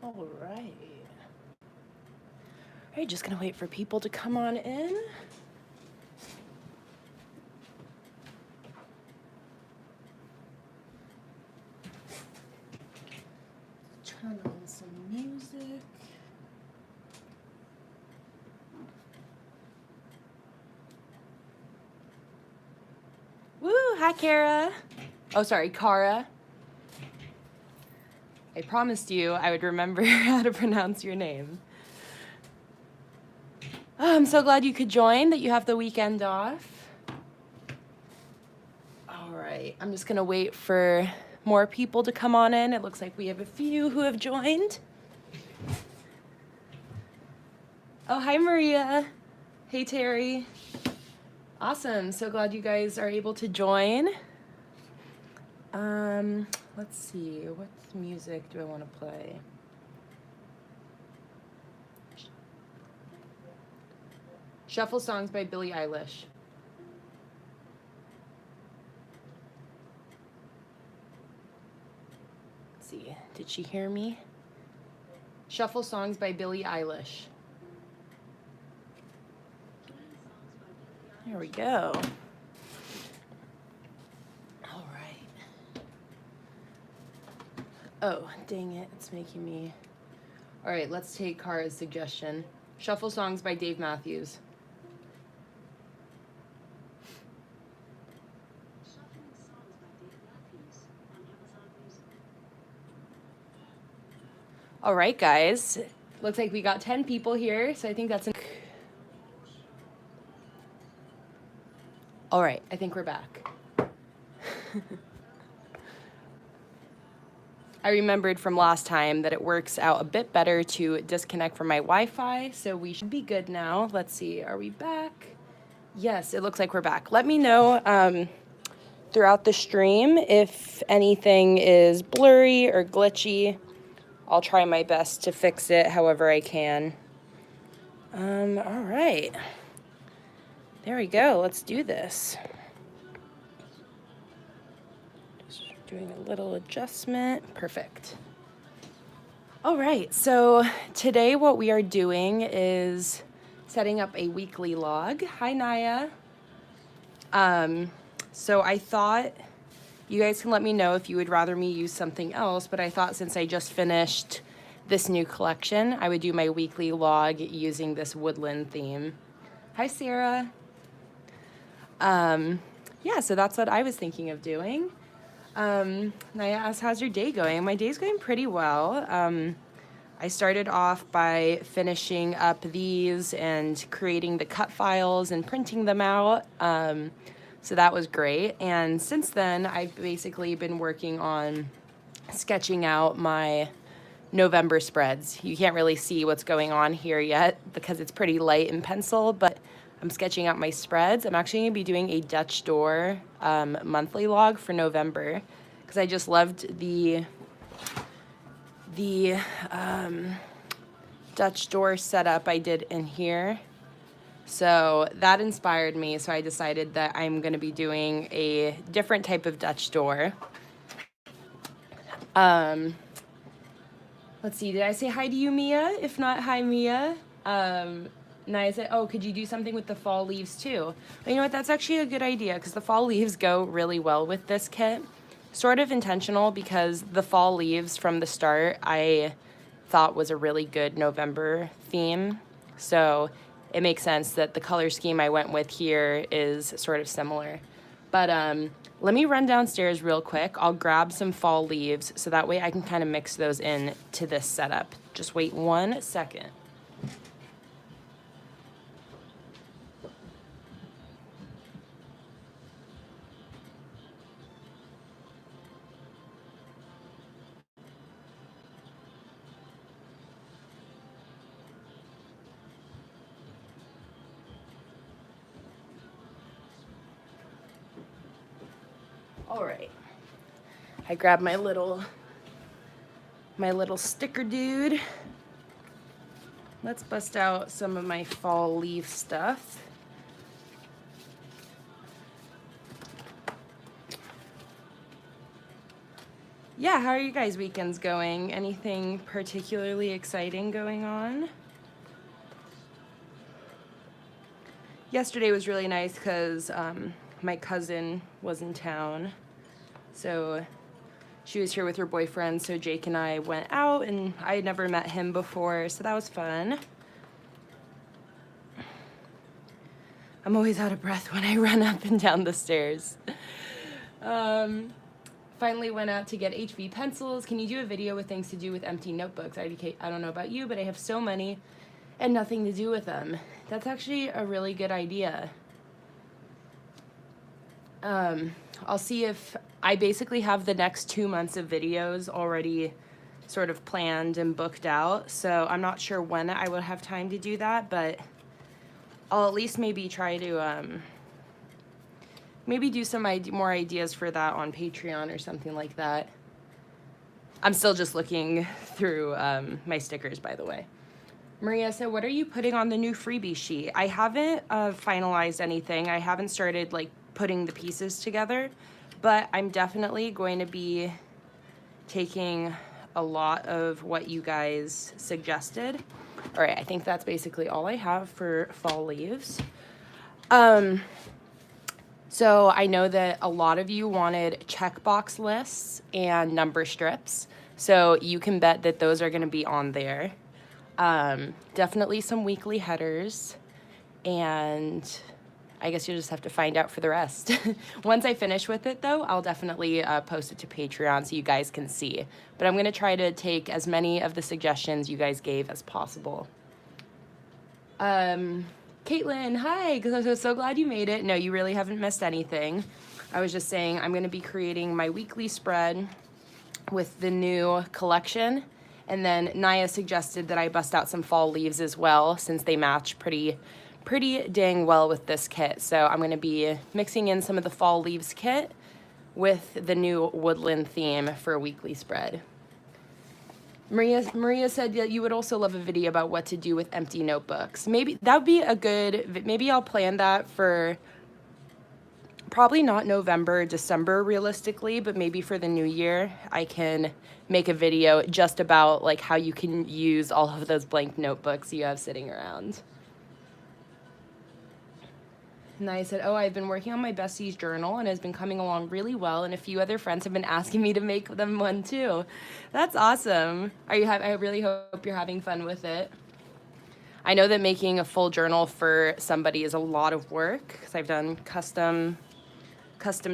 All right. All right, just gonna wait for people to come on in. Turn on some music. Woo, hi Kara. Oh, sorry, Kara. I promised you I would remember how to pronounce your name. Oh, I'm so glad you could join, that you have the weekend off. All right, I'm just gonna wait for more people to come on in. It looks like we have a few who have joined. Oh, hi Maria. Hey Terry. Awesome, so glad you guys are able to join. Let's see, what music do I want to play? Shuffle Songs by Billie Eilish. Let's see, did she hear me? Shuffle Songs by Billie Eilish. There we go. All right. Oh, dang it, it's making me... All right, let's take Kara's suggestion. Shuffle Songs by Dave Matthews. All right, guys. Looks like we got 10 people here, so I think that's... All right, I think we're back. I remembered from last time that it works out a bit better to disconnect from my Wi-Fi, so we should be good now. Let's see, are we back? Yes, it looks like we're back. Let me know throughout the stream if anything is blurry or glitchy. I'll try my best to fix it however I can. All right. There we go, let's do this. Doing a little adjustment. Perfect. All right, so today what we are doing is setting up a weekly log. Hi, Naya. So I thought you guys can let me know if you would rather me use something else, but I thought since I just finished this new collection, I would do my weekly log using this woodland theme. Hi, Sarah. Yeah, so that's what I was thinking of doing. Naya asks, how's your day going? My day's going pretty well. I started off by finishing up these and creating the cut files and printing them out. So that was great. And since then, I've basically been working on sketching out my November spreads. You can't really see what's going on here yet because it's pretty light in pencil, but I'm sketching out my spreads. I'm actually going to be doing a Dutch door monthly log for November because I just loved the Dutch door setup I did in here. So that inspired me, so I decided that I'm going to be doing a different type of Dutch door. Let's see, did I say hi to you, Mia? If not, hi, Mia. Naya said, oh, could you do something with the fall leaves too? Well, you know what, that's actually a good idea because the fall leaves go really well with this kit. Sort of intentional because the fall leaves from the start I thought was a really good November theme. So it makes sense that the color scheme I went with here is sort of similar. But let me run downstairs real quick. I'll grab some fall leaves so that way I can kind of mix those in to this setup. Just wait 1 second. All right, I grabbed my little sticker dude. Let's bust out some of my fall leaf stuff. yeah, how are you guys' weekends going? Anything particularly exciting going on? Yesterday was really nice because my cousin was in town. So she was here with her boyfriend, so Jake and I went out, and I had never met him before, so that was fun. I'm always out of breath when I run up and down the stairs. Finally went out to get HB pencils. Can you do a video with things to do with empty notebooks? I don't know about you, but I have so many and nothing to do with them. That's actually a really good idea. I'll see if I basically have the next 2 months of videos already sort of planned and booked out, so I'm not sure when I will have time to do that, but I'll at least maybe try to maybe do some more ideas for that on Patreon or something like that. I'm still just looking through my stickers, by the way. Maria said, what are you putting on the new freebie sheet? I haven't finalized anything. I haven't started like putting the pieces together, but I'm definitely going to be taking a lot of what you guys suggested. All right, I think that's basically all I have for fall leaves. So I know that a lot of you wanted checkbox lists and number strips, so you can bet that those are going to be on there. Definitely some weekly headers, and I guess you'll just have to find out for the rest. Once I finish with it, though, I'll definitely post it to Patreon so you guys can see. But I'm going to try to take as many of the suggestions you guys gave as possible. Caitlin, hi, because I'm so glad you made it. No, you really haven't missed anything. I was just saying I'm going to be creating my weekly spread with the new collection. And then Naya suggested that I bust out some fall leaves as well, since they match pretty dang well with this kit. So I'm going to be mixing in some of the fall leaves kit with the new woodland theme for a weekly spread. Maria said that you would also love a video about what to do with empty notebooks. Maybe that would be a good, maybe I'll plan that for probably not November, December realistically, but maybe for the new year, I can make a video just about like how you can use all of those blank notebooks you have sitting around. And I said, oh, I've been working on my bestie's journal and has been coming along really well, and a few other friends have been asking me to make them one too. That's awesome. I really hope you're having fun with it. I know that making a full journal for somebody is a lot of work because I've done custom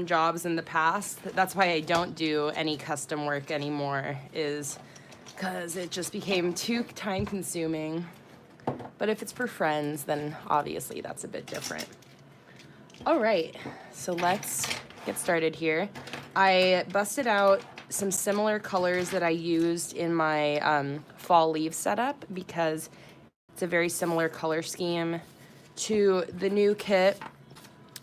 jobs in the past. That's why I don't do any custom work anymore, is because it just became too time consuming. But if it's for friends, then obviously that's a bit different. All right, so let's get started here. I busted out some similar colors that I used in my fall leaf setup because it's a very similar color scheme to the new kit.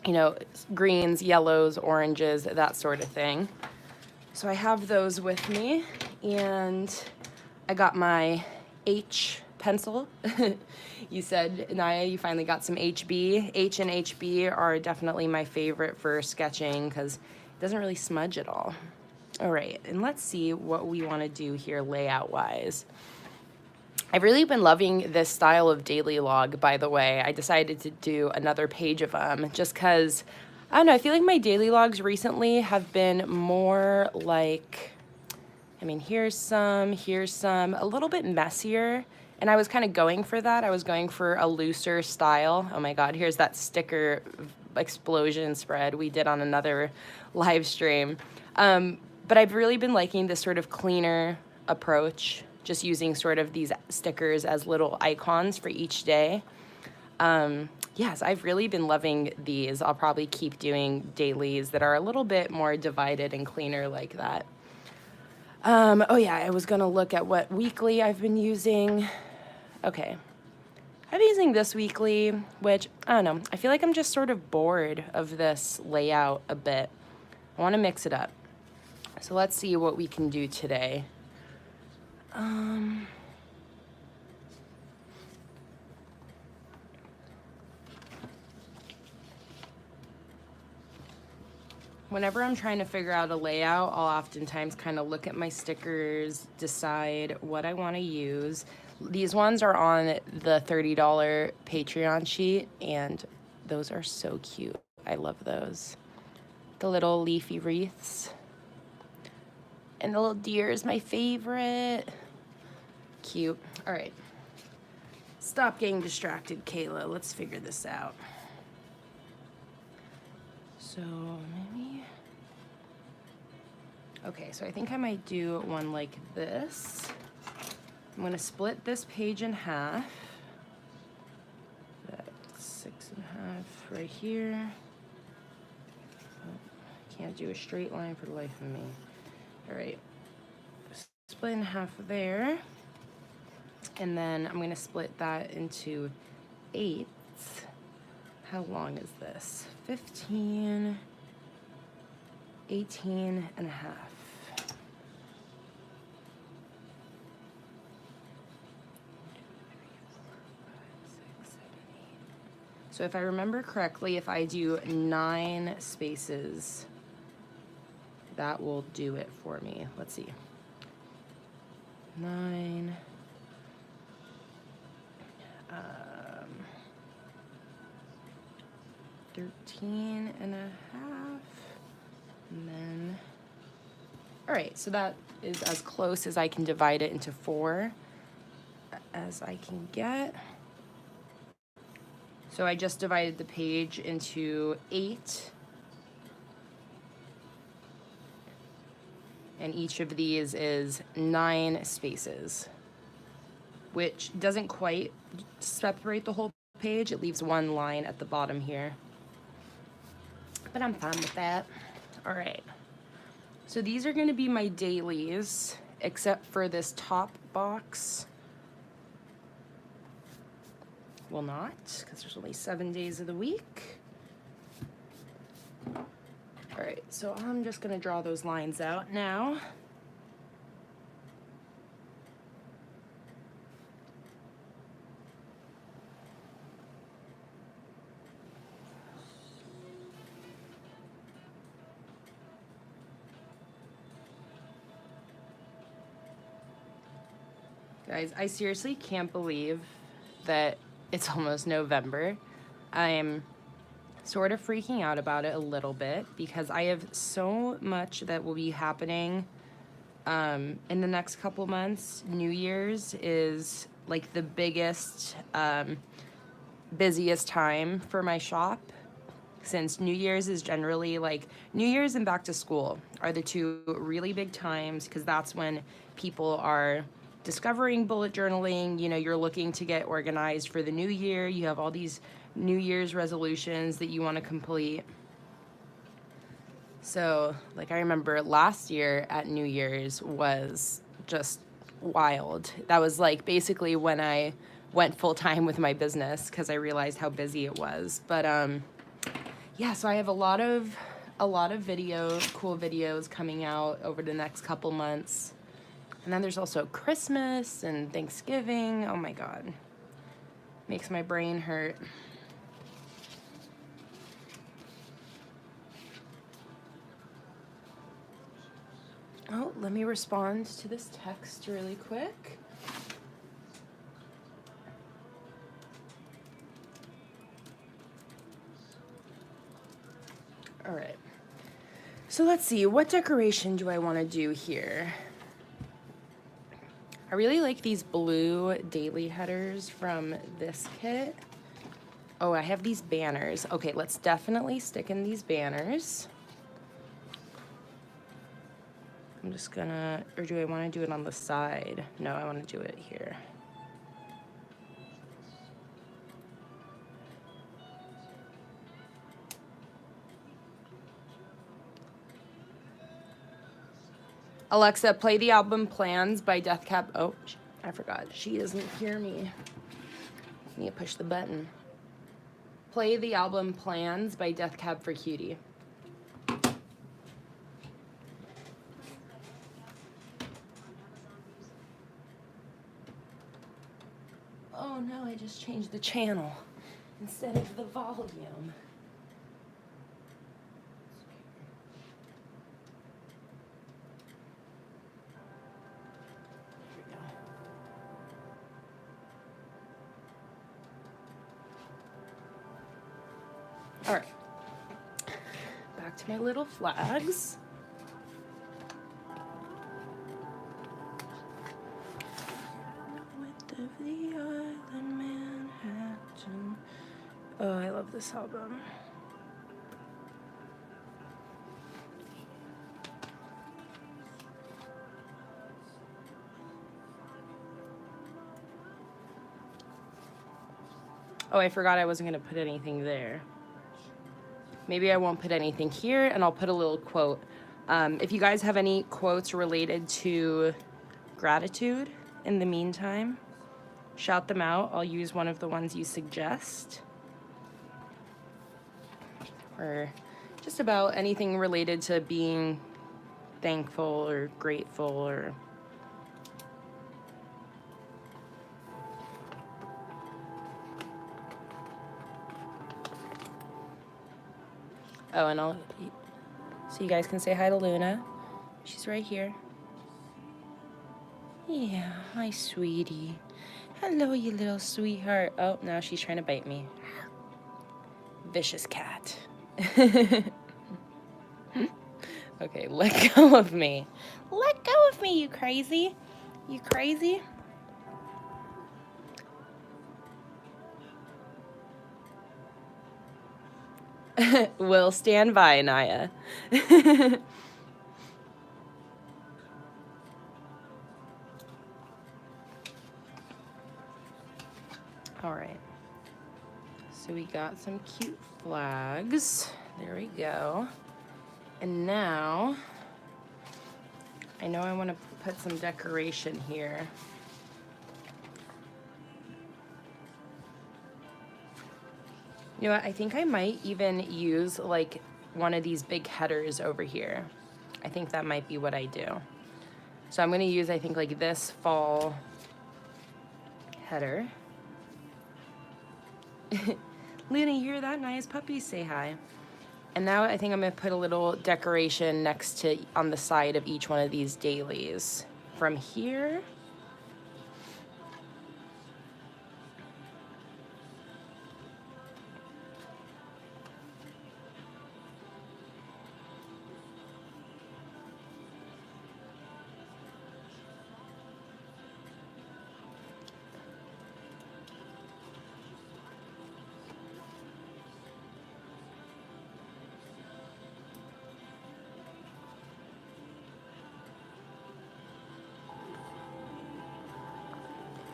You know, greens, yellows, oranges, that sort of thing. So I have those with me, and I got my H pencil. You said, Naya, you finally got some HB. H and HB are definitely my favorite for sketching because it doesn't really smudge at all. All right, and let's see what we want to do here layout-wise. I've really been loving this style of daily log, by the way. I decided to do another page of them just because, I don't know, I feel like my daily logs recently have been more like, I mean, here's some, a little bit messier. And I was kind of going for that. I was going for a looser style. Oh my God, here's that sticker explosion spread we did on another live stream. But I've really been liking this sort of cleaner approach, just using sort of these stickers as little icons for each day. Yes, I've really been loving these. I'll probably keep doing dailies that are a little bit more divided and cleaner like that. Oh yeah, I was gonna look at what weekly I've been using. Okay, I've been using this weekly, which, I don't know, I feel like I'm just sort of bored of this layout a bit. I wanna mix it up. So let's see what we can do today. whenever I'm trying to figure out a layout, I'll oftentimes kind of look at my stickers, decide what I want to use. These ones are on the $30 Patreon sheet, and those are so cute. I love those. The little leafy wreaths. And the little deer is my favorite. Cute. All right. Stop getting distracted, Kayla. Let's figure this out. So maybe... Okay, so I think I might do one like this. I'm going to split this page in half. That's 6.5 right here. Oh, can't do a straight line for the life of me. All right, split in half there. And then I'm going to split that into 8s. How long is this? 15, 18 and a half. So if I remember correctly, if I do 9 spaces, that will do it for me. Let's see. 9. 13 and a half. And then, all right, so that is as close as I can divide it into 4 as I can get. So I just divided the page into 8. And each of these is 9 spaces, which doesn't quite separate the whole page. It leaves one line at the bottom here. But I'm fine with that. All right. So these are going to be my dailies, except for this top box. Will not, because there's only 7 days of the week. All right, so I'm just going to draw those lines out now. Guys, I seriously can't believe that it's almost November. I'm sort of freaking out about it a little bit because I have so much that will be happening in the next couple months. New Year's is like the biggest, busiest time for my shop, since New Year's is generally like, New Year's and back to school are the 2 really big times, because that's when people are discovering bullet journaling. You know, you're looking to get organized for the new year. You have all these New Year's resolutions that you want to complete. So, like, I remember last year at New Year's was just wild. That was like basically when I went full time with my business, because I realized how busy it was. But yeah, so I have a lot of videos, cool videos coming out over the next couple months. And then there's also Christmas and Thanksgiving. Oh my God. Makes my brain hurt. Oh, let me respond to this text really quick. All right. So let's see, what decoration do I want to do here? I really like these blue daily headers from this kit. Oh, I have these banners. Okay, let's definitely stick in these banners. I'm just gonna, or do I want to do it on the side? No, I want to do it here. Alexa, play the album Plans by Death Cab. Oh, I forgot. She doesn't hear me. I need to push the button. Play the album Plans by Death Cab for Cutie. Oh no, I just changed the channel instead of the volume. All right, back to my little flags. Width of the island, Manhattan. Oh, I love this album. Oh, I forgot I wasn't going to put anything there. Maybe I won't put anything here, and I'll put a little quote. If you guys have any quotes related to gratitude in the meantime, shout them out. I'll use one of the ones you suggest. Or just about anything related to being thankful or grateful or... Oh, and I'll... So you guys can say hi to Luna. She's right here. Yeah, hi, sweetie. Hello, you little sweetheart. Oh, now she's trying to bite me. Vicious cat. Okay, let go of me. Let go of me, you crazy. You crazy? We'll stand by, Naya. All right. So we got some cute flags. There we go. And now, I know I want to put some decoration here. You know what, I think I might even use like one of these big headers over here. I think that might be what I do. So I'm gonna use, I think, like this fall header. Luna, you hear that? Naya's puppies say hi. And now I think I'm gonna put a little decoration next to, on the side of each one of these dailies. From here.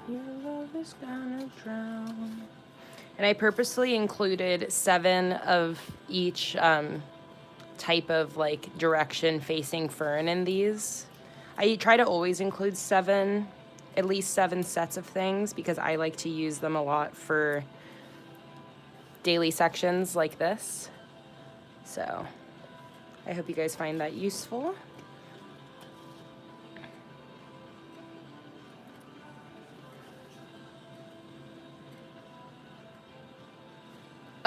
Your love is gonna drown. And I purposely included 7 of each type of like direction facing fern in these. I try to always include 7, at least 7 sets of things, because I like to use them a lot for daily sections like this. So I hope you guys find that useful.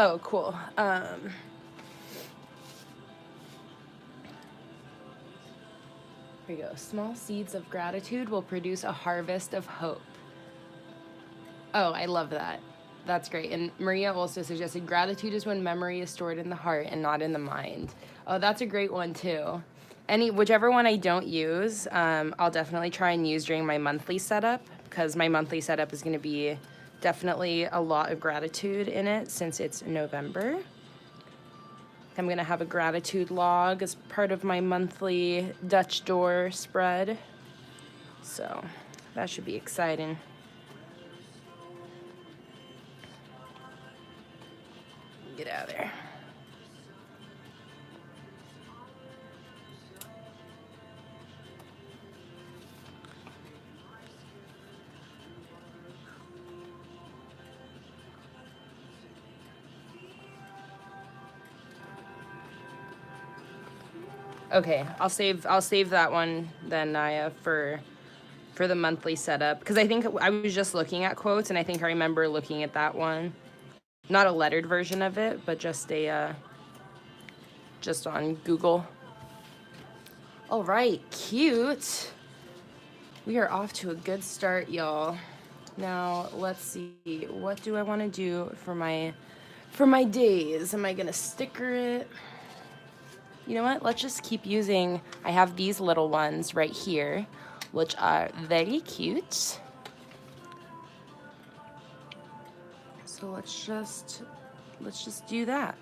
Oh, cool. Here we go. Small seeds of gratitude will produce a harvest of hope. Oh, I love that. That's great. And Maria also suggested gratitude is when memory is stored in the heart and not in the mind. Oh, that's a great one too. Whichever one I don't use, I'll definitely try and use during my monthly setup, because my monthly setup is going to be definitely a lot of gratitude in it since it's November. I'm going to have a gratitude log as part of my monthly Dutch door spread. So that should be exciting. Get out of there. Okay, I'll save that one then, Naya, for the monthly setup, because I think I was just looking at quotes, and I think I remember looking at that one. Not a lettered version of it, but just a just on Google. All right, cute. We are off to a good start, y'all. Now let's see, what do I want to do for my For my days, am I gonna sticker it? You know what, let's just keep using, I have these little ones right here, which are very cute. So let's just do that.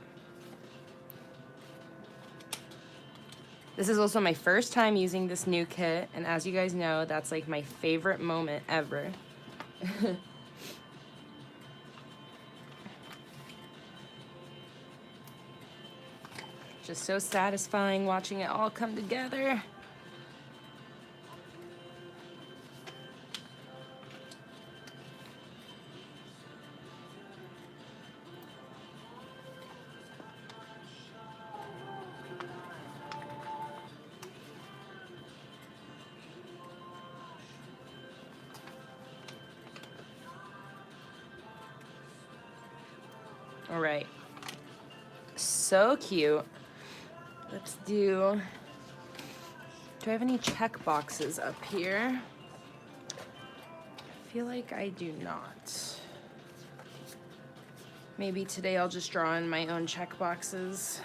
This is also my first time using this new kit, and as you guys know, that's like my favorite moment ever. Just so satisfying watching it all come together. All right, so cute. Let's do I have any check boxes up here? I feel like I do not. Maybe today I'll just draw in my own check boxes.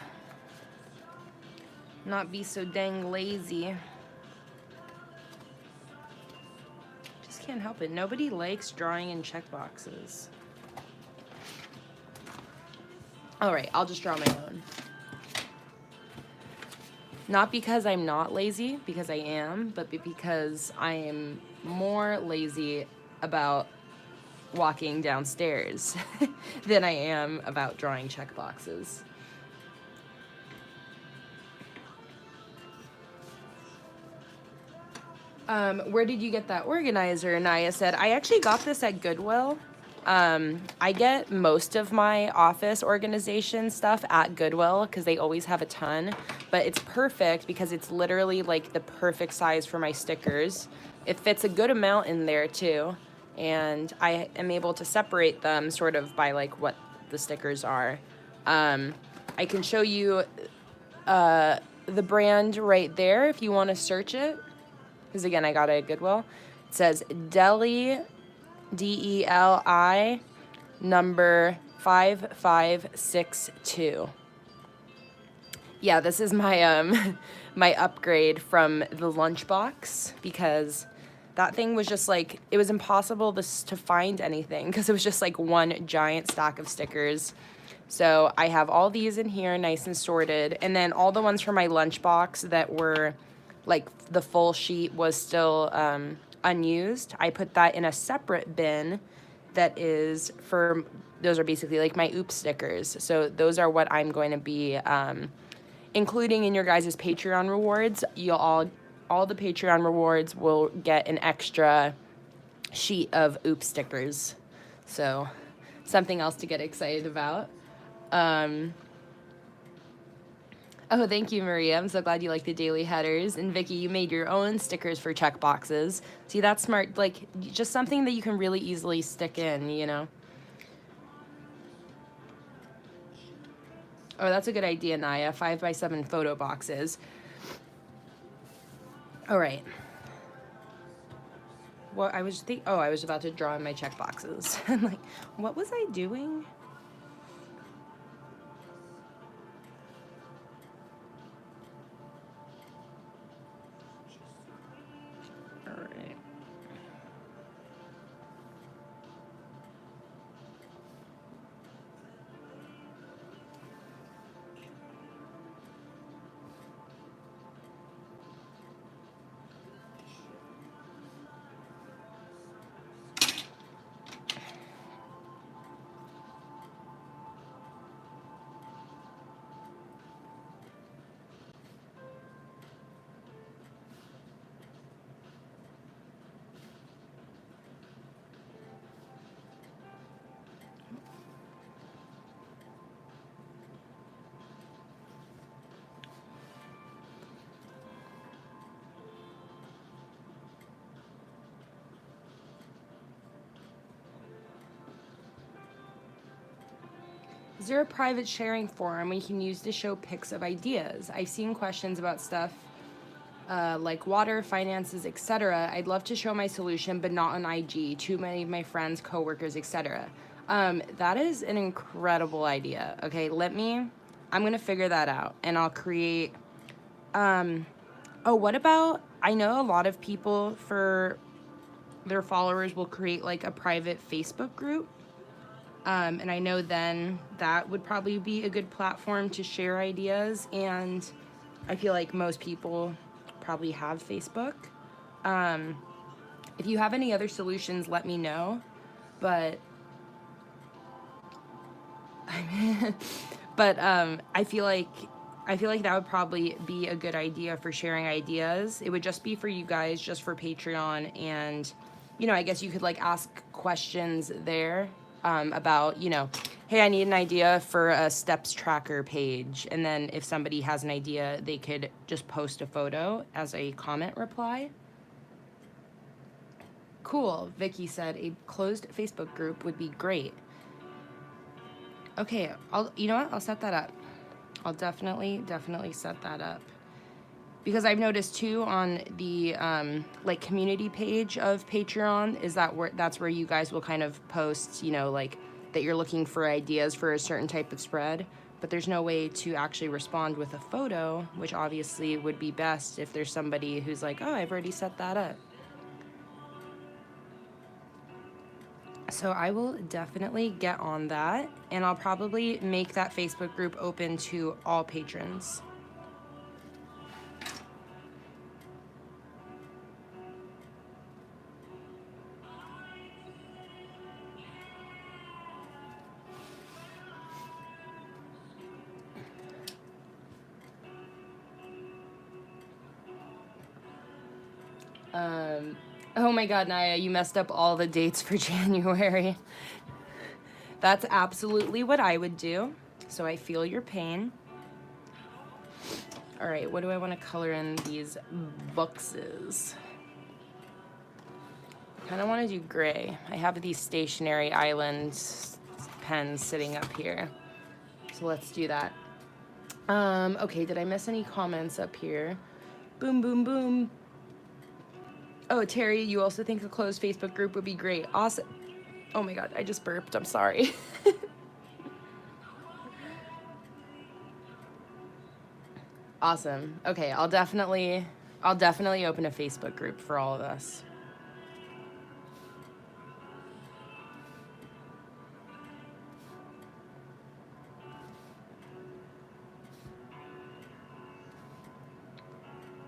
Not be so dang lazy. Just can't help it. Nobody likes drawing in check boxes. All right, I'll just draw my own. Not because I'm not lazy, because I am, but because I am more lazy about walking downstairs than I am about drawing check boxes. Where did you get that organizer? Naya said, I actually got this at Goodwill. I get most of my office organization stuff at Goodwill because they always have a ton, but it's perfect because it's literally like the perfect size for my stickers. It fits a good amount in there too, and I am able to separate them sort of by like what the stickers are. I can show you the brand right there if you want to search it, because again, I got it at Goodwill. It says Deli, DELI, number 5562. Yeah, this is my my upgrade from the lunchbox, because that thing was just like, it was impossible to find anything because it was just like one giant stack of stickers. So I have all these in here nice and sorted, and then all the ones from my lunchbox that were like the full sheet was still unused. I put that in a separate bin that is for, those are basically like my oops stickers. So those are what I'm going to be including in your guys' Patreon rewards. You'll all the Patreon rewards will get an extra sheet of oops stickers. So something else to get excited about. Oh, thank you, Maria. I'm so glad you like the daily headers. And Vicky, you made your own stickers for check boxes. See, that's smart. Like, just something that you can really easily stick in, you know? Oh, that's a good idea, Naya. 5x7 photo boxes. All right. Well, I was about to draw in my check boxes. I'm like, what was I doing? Is there a private sharing forum we can use to show pics of ideas? I've seen questions about stuff like water, finances, etc. I'd love to show my solution, but not on IG. Too many of my friends, coworkers, etc. That is an incredible idea. Okay, I'm gonna figure that out, and I'll create, oh, what about, I know a lot of people for their followers will create like a private Facebook group. And I know then that would probably be a good platform to share ideas. And I feel like most people probably have Facebook. If you have any other solutions, let me know. But I feel like that would probably be a good idea for sharing ideas. It would just be for you guys, just for Patreon, and I guess you could like ask questions there about hey, I need an idea for a steps tracker page, and then if somebody has an idea, they could just post a photo as a comment reply. Cool. Vicky said a closed Facebook group would be great. Okay, I'll set that up. I'll definitely set that up. Because I've noticed too on the like community page of Patreon is that's where you guys will kind of post, like that you're looking for ideas for a certain type of spread, but there's no way to actually respond with a photo, which obviously would be best if there's somebody who's like, oh, I've already set that up. So I will definitely get on that, and I'll probably make that Facebook group open to all patrons. Oh my God, Naya, you messed up all the dates for January. That's absolutely what I would do. So I feel your pain. All right, what do I want to color in these boxes? I kind of want to do gray. I have these stationary island pens sitting up here. So let's do that. Okay, did I miss any comments up here? Boom, boom, boom. Oh, Terry, you also think a closed Facebook group would be great. Awesome. Oh my God, I just burped. I'm sorry. Awesome. Okay, I'll definitely open a Facebook group for all of us.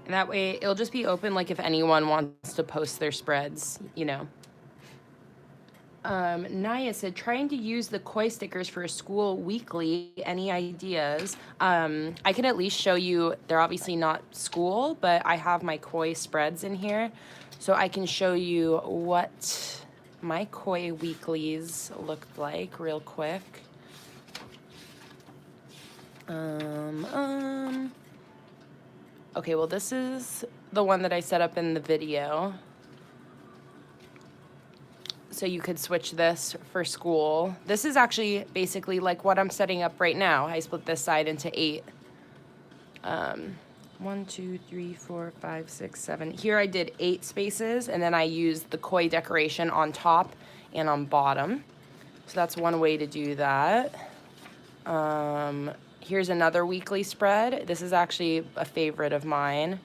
And that way, it'll just be open, like, if anyone wants to post their spreads, Naya said, trying to use the koi stickers for a school weekly. Any ideas? I can at least show you, they're obviously not school, but I have my koi spreads in here. So I can show you what my koi weeklies looked like real quick. Okay, well, this is the one that I set up in the video. So you could switch this for school. This is actually basically like what I'm setting up right now. I split this side into 8. 1, 2, 3, 4, 5, 6, 7. Here I did 8 spaces, and then I used the koi decoration on top and on bottom. So that's one way to do that. Here's another weekly spread. This is actually a favorite of mine,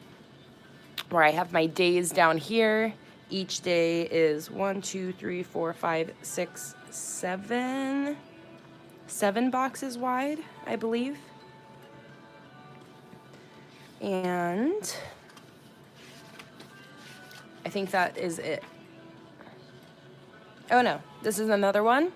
where I have my days down here. Each day is 1, 2, 3, 4, 5, 6, 7 boxes wide, I believe. And I think that is it. Oh no, this is another one.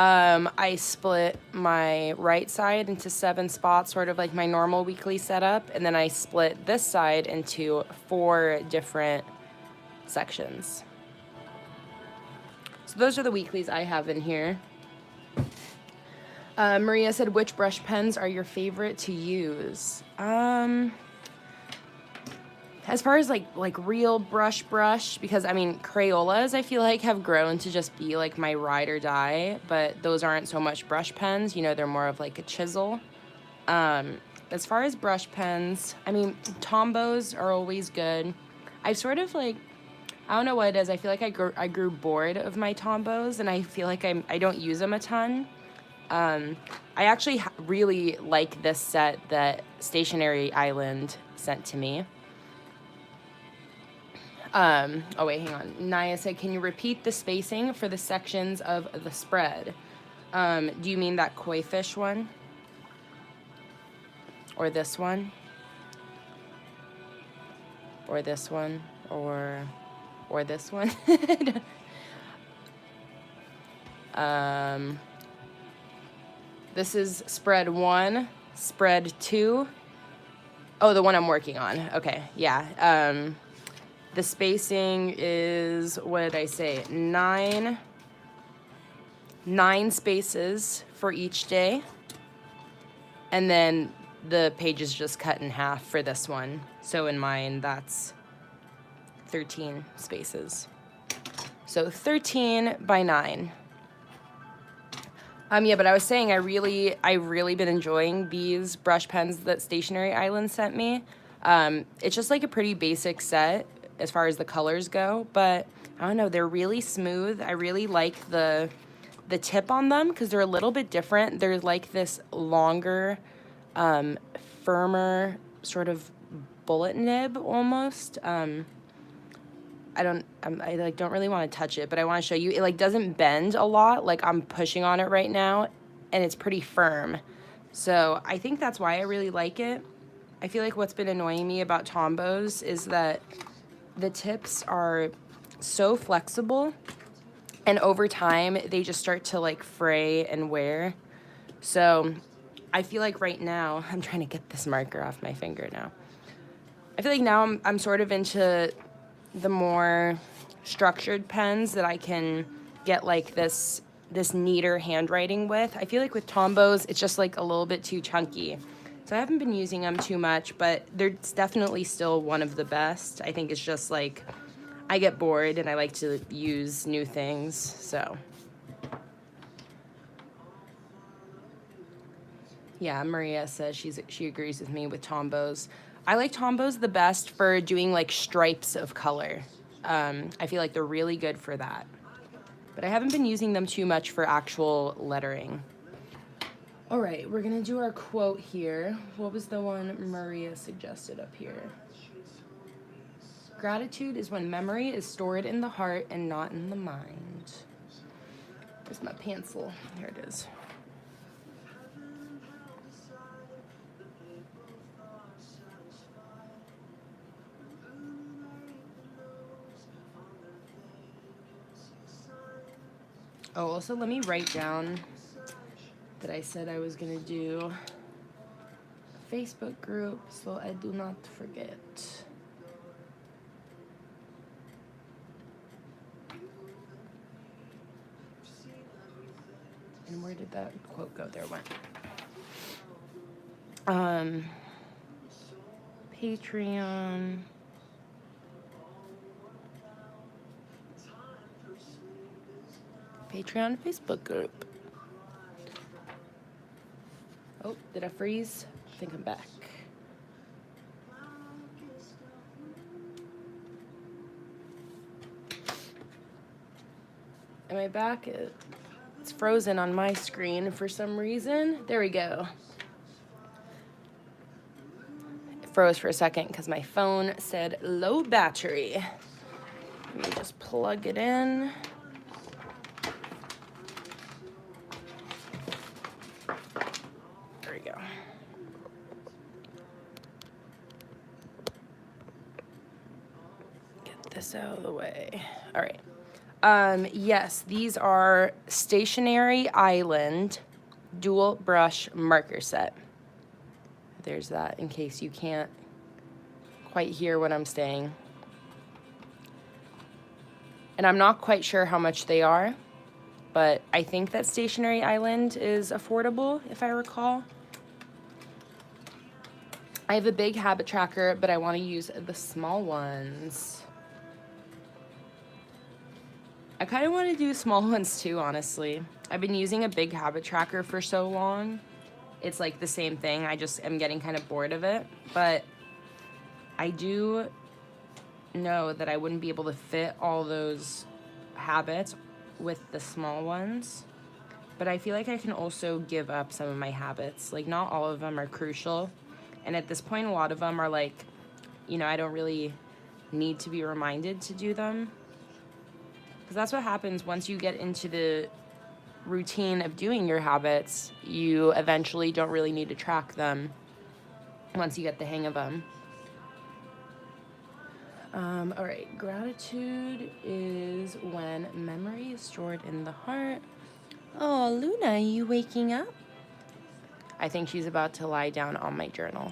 I split my right side into 7 spots, sort of like my normal weekly setup, and then I split this side into 4 different sections. So those are the weeklies I have in here. Maria said, which brush pens are your favorite to use? As far as like real brush, because I mean, Crayolas I feel like have grown to just be like my ride or die, but those aren't so much brush pens, they're more of like a chisel. As far as brush pens, I mean, Tombows are always good. I've sort of like, I don't know what it is. I feel like I grew bored of my Tombows, and I feel like I don't use them a ton. I actually really like this set that Stationery Island sent to me. Oh wait, hang on. Naya said, can you repeat the spacing for the sections of the spread? Do you mean that koi fish one? Or this one? Or this one? Or this one? This is spread 1, spread 2. Oh, the one I'm working on. Okay, yeah. The spacing is, what did I say? 9 spaces for each day. And then the page is just cut in half for this one. So in mine, that's 13 spaces. So 13 by 9. Yeah, but I was saying I really been enjoying these brush pens that Stationery Island sent me. It's just like a pretty basic set as far as the colors go, but I don't know, they're really smooth. I really like the tip on them because they're a little bit different. They're like this longer, firmer sort of bullet nib almost. I like don't really want to touch it, but I want to show you. It like doesn't bend a lot. Like I'm pushing on it right now, and it's pretty firm. So I think that's why I really like it. I feel like what's been annoying me about Tombows is that the tips are so flexible, and over time they just start to like fray and wear. So I feel like right now, I'm trying to get this marker off my finger now. I feel like now I'm sort of into the more structured pens that I can get like this neater handwriting with. I feel like with Tombows, it's just like a little bit too chunky. So I haven't been using them too much, but they're definitely still one of the best. I think it's just like I get bored and I like to use new things, so. Yeah, Maria says she agrees with me with Tombows. I like Tombows the best for doing like stripes of color. I feel like they're really good for that. But I haven't been using them too much for actual lettering. All right, we're gonna do our quote here. What was the one Maria suggested up here? Gratitude is when memory is stored in the heart and not in the mind. Where's my pencil? Here it is. Oh, also let me write down that I said I was gonna do a Facebook group so I do not forget. And where did that quote go? There it went. Patreon. Patreon Facebook group. Oh, did I freeze? I think I'm back. Am I back? It's frozen on my screen for some reason. There we go. It froze for a second because my phone said low battery. Let me just plug it in. There we go. Get this out of the way. All right. Yes, these are Stationery Island dual brush marker set. There's that in case you can't quite hear what I'm saying. And I'm not quite sure how much they are, but I think that Stationery Island is affordable, if I recall. I have a big habit tracker, but I want to use the small ones. I kind of want to do small ones too, honestly. I've been using a big habit tracker for so long. It's like the same thing. I just am getting kind of bored of it. But I do know that I wouldn't be able to fit all those habits with the small ones. But I feel like I can also give up some of my habits. Like, not all of them are crucial. And at this point, a lot of them are like, you know, I don't really need to be reminded to do them. Because that's what happens once you get into the routine of doing your habits. You eventually don't really need to track them once you get the hang of them. All right, gratitude is when memory is stored in the heart. Oh, Luna, are you waking up? I think she's about to lie down on my journal.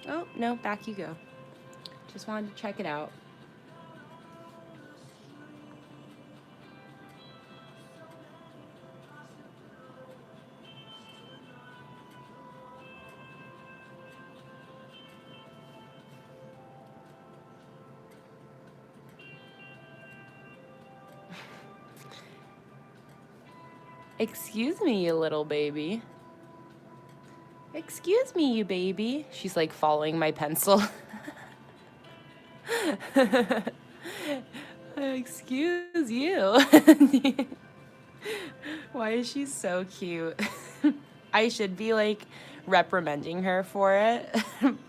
Oh, no, back you go. Just wanted to check it out. Excuse me, you little baby. Excuse me, you baby. She's like following my pencil. Excuse you. Why is she so cute? I should be like reprimanding her for it,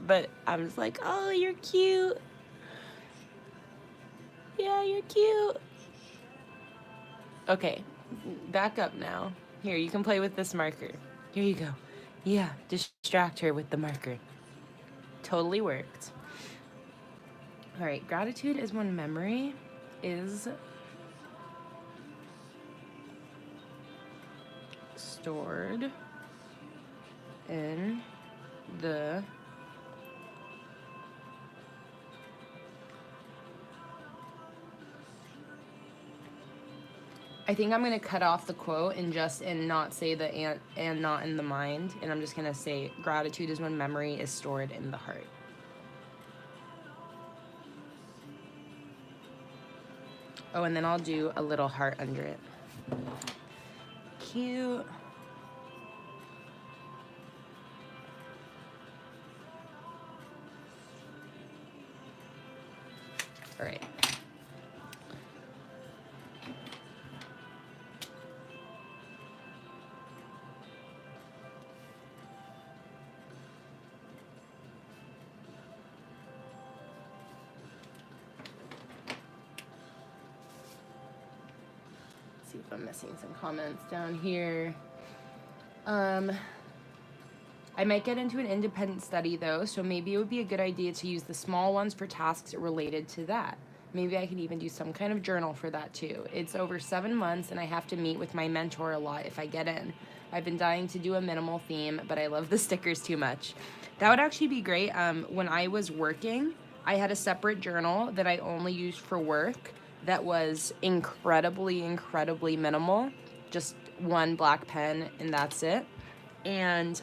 but I'm just like, oh, you're cute. Yeah, you're cute. Okay, back up now. Here, you can play with this marker. Here you go. Yeah, distract her with the marker. Totally worked. All right, gratitude is when memory is stored in the I think I'm gonna cut off the quote and not say the and not in the mind, and I'm just gonna say gratitude is when memory is stored in the heart. Oh, and then I'll do a little heart under it. Cute. All right. See if I'm missing some comments down here. I might get into an independent study though, so maybe it would be a good idea to use the small ones for tasks related to that. Maybe I could even do some kind of journal for that too. It's over 7 months and I have to meet with my mentor a lot if I get in. I've been dying to do a minimal theme, but I love the stickers too much. That would actually be great. When I was working, I had a separate journal that I only used for work that was incredibly, incredibly minimal. Just one black pen and that's it. And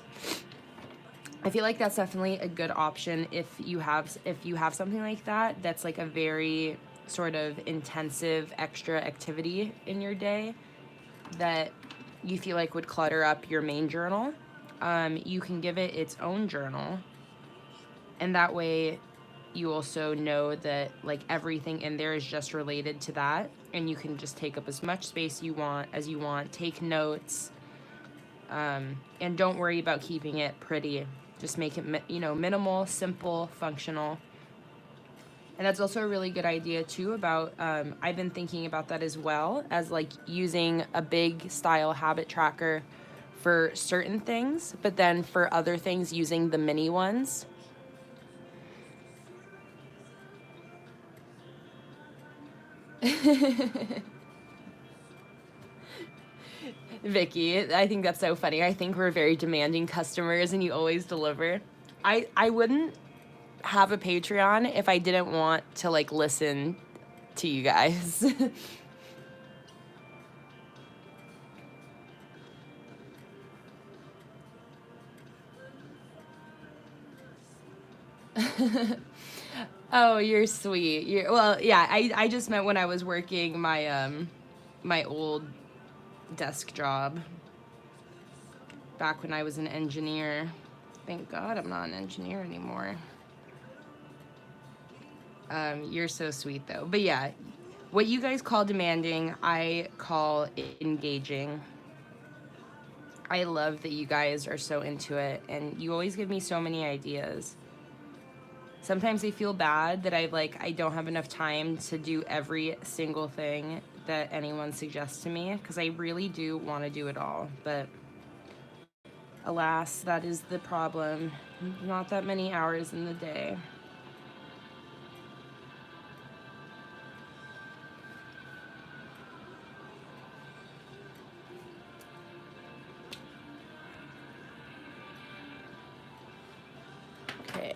I feel like that's definitely a good option if you have something like that that's like a very sort of intensive extra activity in your day that you feel like would clutter up your main journal. You can give it its own journal, and that way you also know that like everything in there is just related to that, and you can just take up as much space as you want, take notes, and don't worry about keeping it pretty. Just make it, minimal, simple, functional. And that's also a really good idea too about, I've been thinking about that as well as like using a big style habit tracker for certain things, but then for other things using the mini ones. Vicky, I think that's so funny. I think we're very demanding customers and you always deliver. I wouldn't have a Patreon if I didn't want to like listen to you guys. Oh, you're sweet. Well, yeah, I just meant when I was working my old desk job back when I was an engineer. Thank God I'm not an engineer anymore. You're so sweet though. But yeah, what you guys call demanding, I call engaging. I love that you guys are so into it, and you always give me so many ideas. Sometimes I feel bad that I don't have enough time to do every single thing that anyone suggests to me, because I really do want to do it all, but alas, that is the problem. Not that many hours in the day. Okay,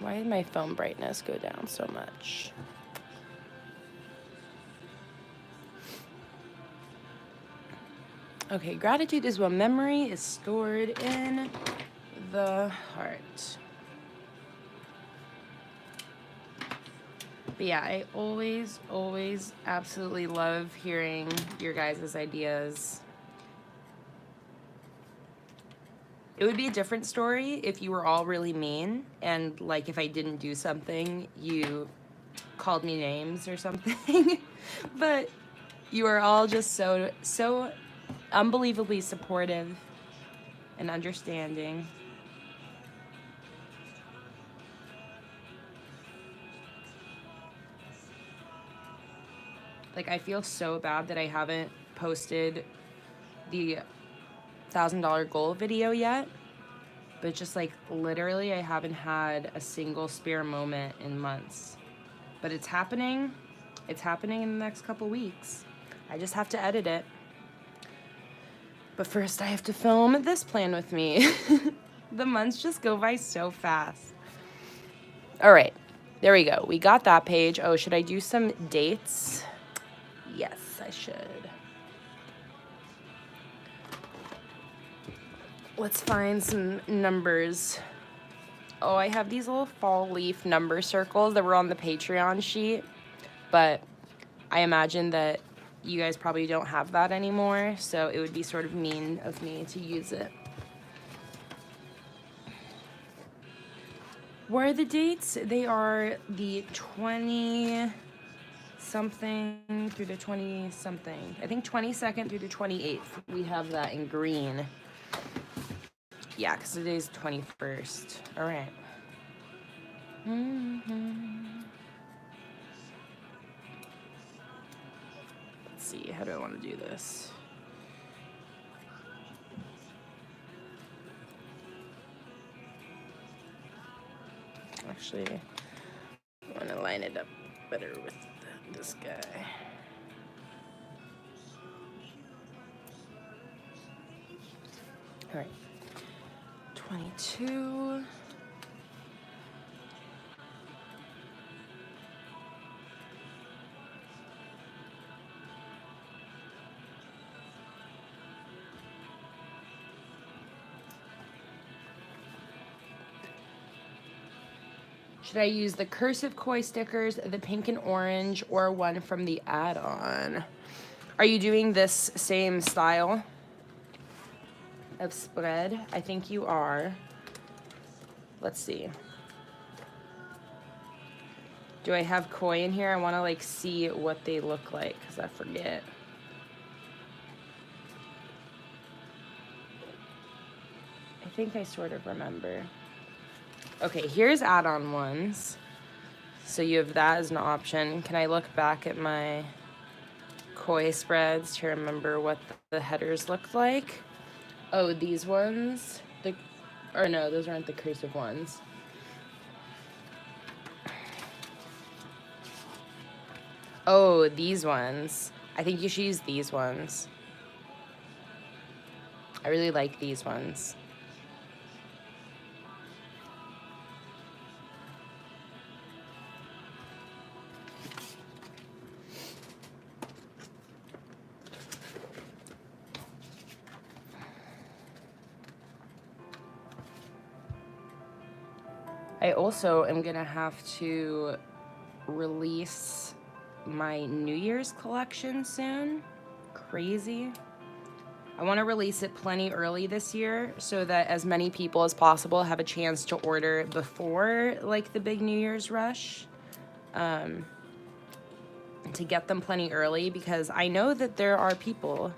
why did my phone brightness go down so much? Okay, gratitude is when memory is stored in the heart. But yeah, I always absolutely love hearing your guys' ideas. It would be a different story if you were all really mean, and like if I didn't do something, you called me names or something. But you are all just so unbelievably supportive and understanding. Like, I feel so bad that I haven't posted the $1,000 goal video yet, but just like literally I haven't had a single spare moment in months. But it's happening. It's happening in the next couple weeks. I just have to edit it. But first I have to film this plan with me. The months just go by so fast. All right, there we go. We got that page. Oh, should I do some dates? Yes, I should. Let's find some numbers. Oh, I have these little fall leaf number circles that were on the Patreon sheet, but I imagine that you guys probably don't have that anymore, so it would be sort of mean of me to use it. What are the dates? They are the 20-something through the 20-something. I think 22nd through the 28th. We have that in green. Yeah, because today's 21st. All right. Let's see. How do I want to do this? Actually, I want to line it up better with this guy. All right. 22. Should I use the cursive koi stickers, the pink and orange, or one from the add-on? Are you doing this same style of spread? I think you are. Let's see. Do I have koi in here? I want to like see what they look like because I forget. I think I sort of remember. Okay, here's add-on ones. So you have that as an option. Can I look back at my koi spreads to remember what the headers looked like? Oh, these ones? Or no, those aren't the cursive ones. Oh, these ones. I think you should use these ones. I really like these ones. I also am gonna have to release my New Year's collection soon. Crazy. I want to release it plenty early this year so that as many people as possible have a chance to order before like the big New Year's rush. to get them plenty early, because I know that there are people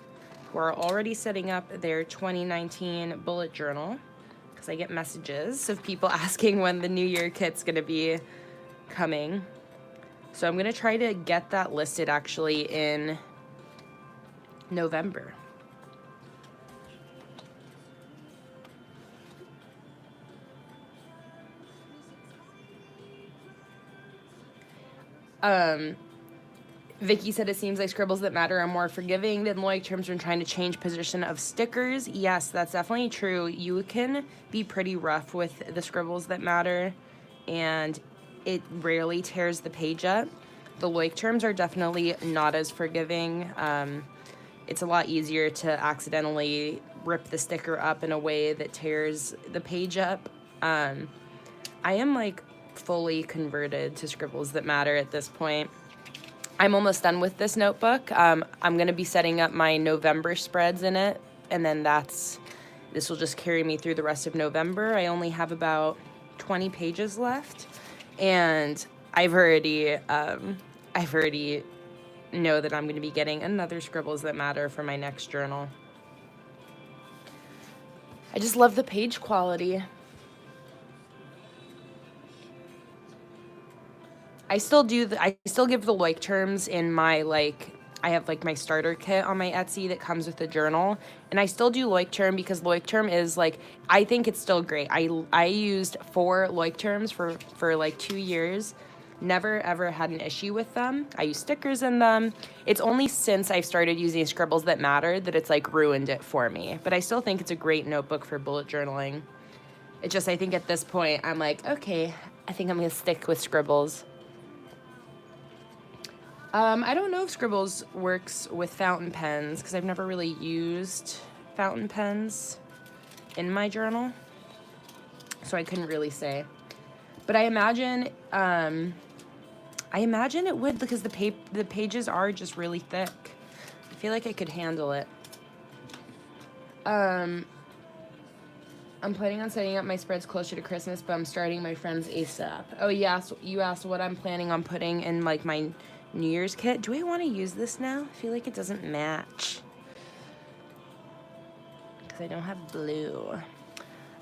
who are already setting up their 2019 bullet journal, because I get messages of people asking when the New Year kit's going to be coming. So I'm going to try to get that listed actually in November. Vicky said it seems like scribbles that matter are more forgiving than like terms when trying to change position of stickers. Yes, that's definitely true. You can be pretty rough with the scribbles that matter, and it rarely tears the page up. The like terms are definitely not as forgiving. It's a lot easier to accidentally rip the sticker up in a way that tears the page up. I am like fully converted to scribbles that matter at this point. I'm almost done with this notebook. I'm going to be setting up my November spreads in it, and then this will just carry me through the rest of November. I only have about 20 pages left, and I've already know that I'm going to be getting another Scribbles That Matter for my next journal. I just love the page quality. I still give the like terms in my I have like my starter kit on my Etsy that comes with the journal, and I still do like term because like term is like, I think it's still great. I used 4 like terms for like 2 years. Never ever had an issue with them. I use stickers in them. It's only since I've started using Scribbles That Matter that it's like ruined it for me. But I still think it's a great notebook for bullet journaling. It just, I think at this point I'm like, okay, I think I'm gonna stick with Scribbles. I don't know if Scribbles works with fountain pens because I've never really used fountain pens in my journal, so I couldn't really say. But I imagine it would, because the pages are just really thick. I feel like I could handle it. I'm planning on setting up my spreads closer to Christmas, but I'm starting my friends ASAP. Oh yeah, so you asked what I'm planning on putting in like my New Year's kit. Do I want to use this now? I feel like it doesn't match because I don't have blue.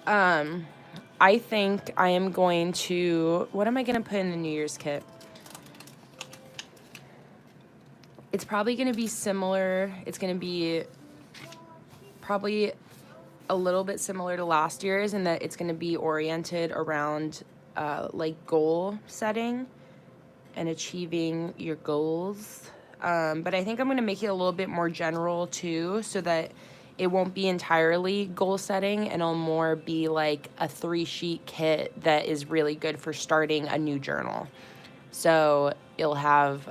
I think I am going to, what am I going to put in the New Year's kit? It's probably going to be similar. It's going to be probably a little bit similar to last year's in that it's going to be oriented around like goal setting and achieving your goals. But I think I'm going to make it a little bit more general too, so that it won't be entirely goal setting, and it'll more be like a 3-sheet kit that is really good for starting a new journal. So it'll have,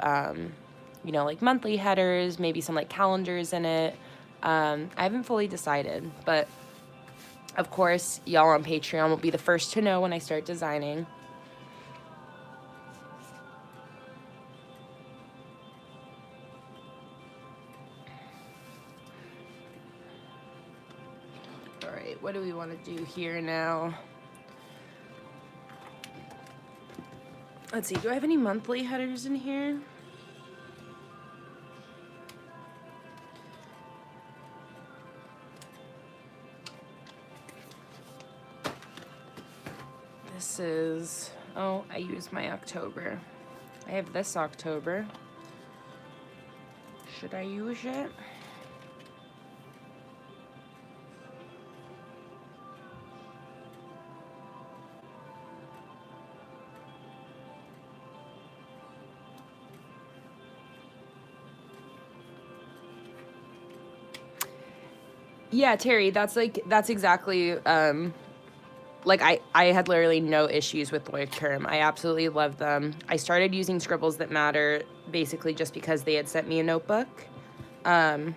you know, like monthly headers, maybe some like calendars in it. I haven't fully decided, but of course, y'all on Patreon will be the first to know when I start designing. What do we want to do here now? Let's see, do I have any monthly headers in here? This is, oh, I used my October. I have this October. Should I use it? Yeah, Terry, that's exactly, like, I had literally no issues with Lloyd Term. I absolutely love them. I started using Scribbles That Matter basically just because they had sent me a notebook. So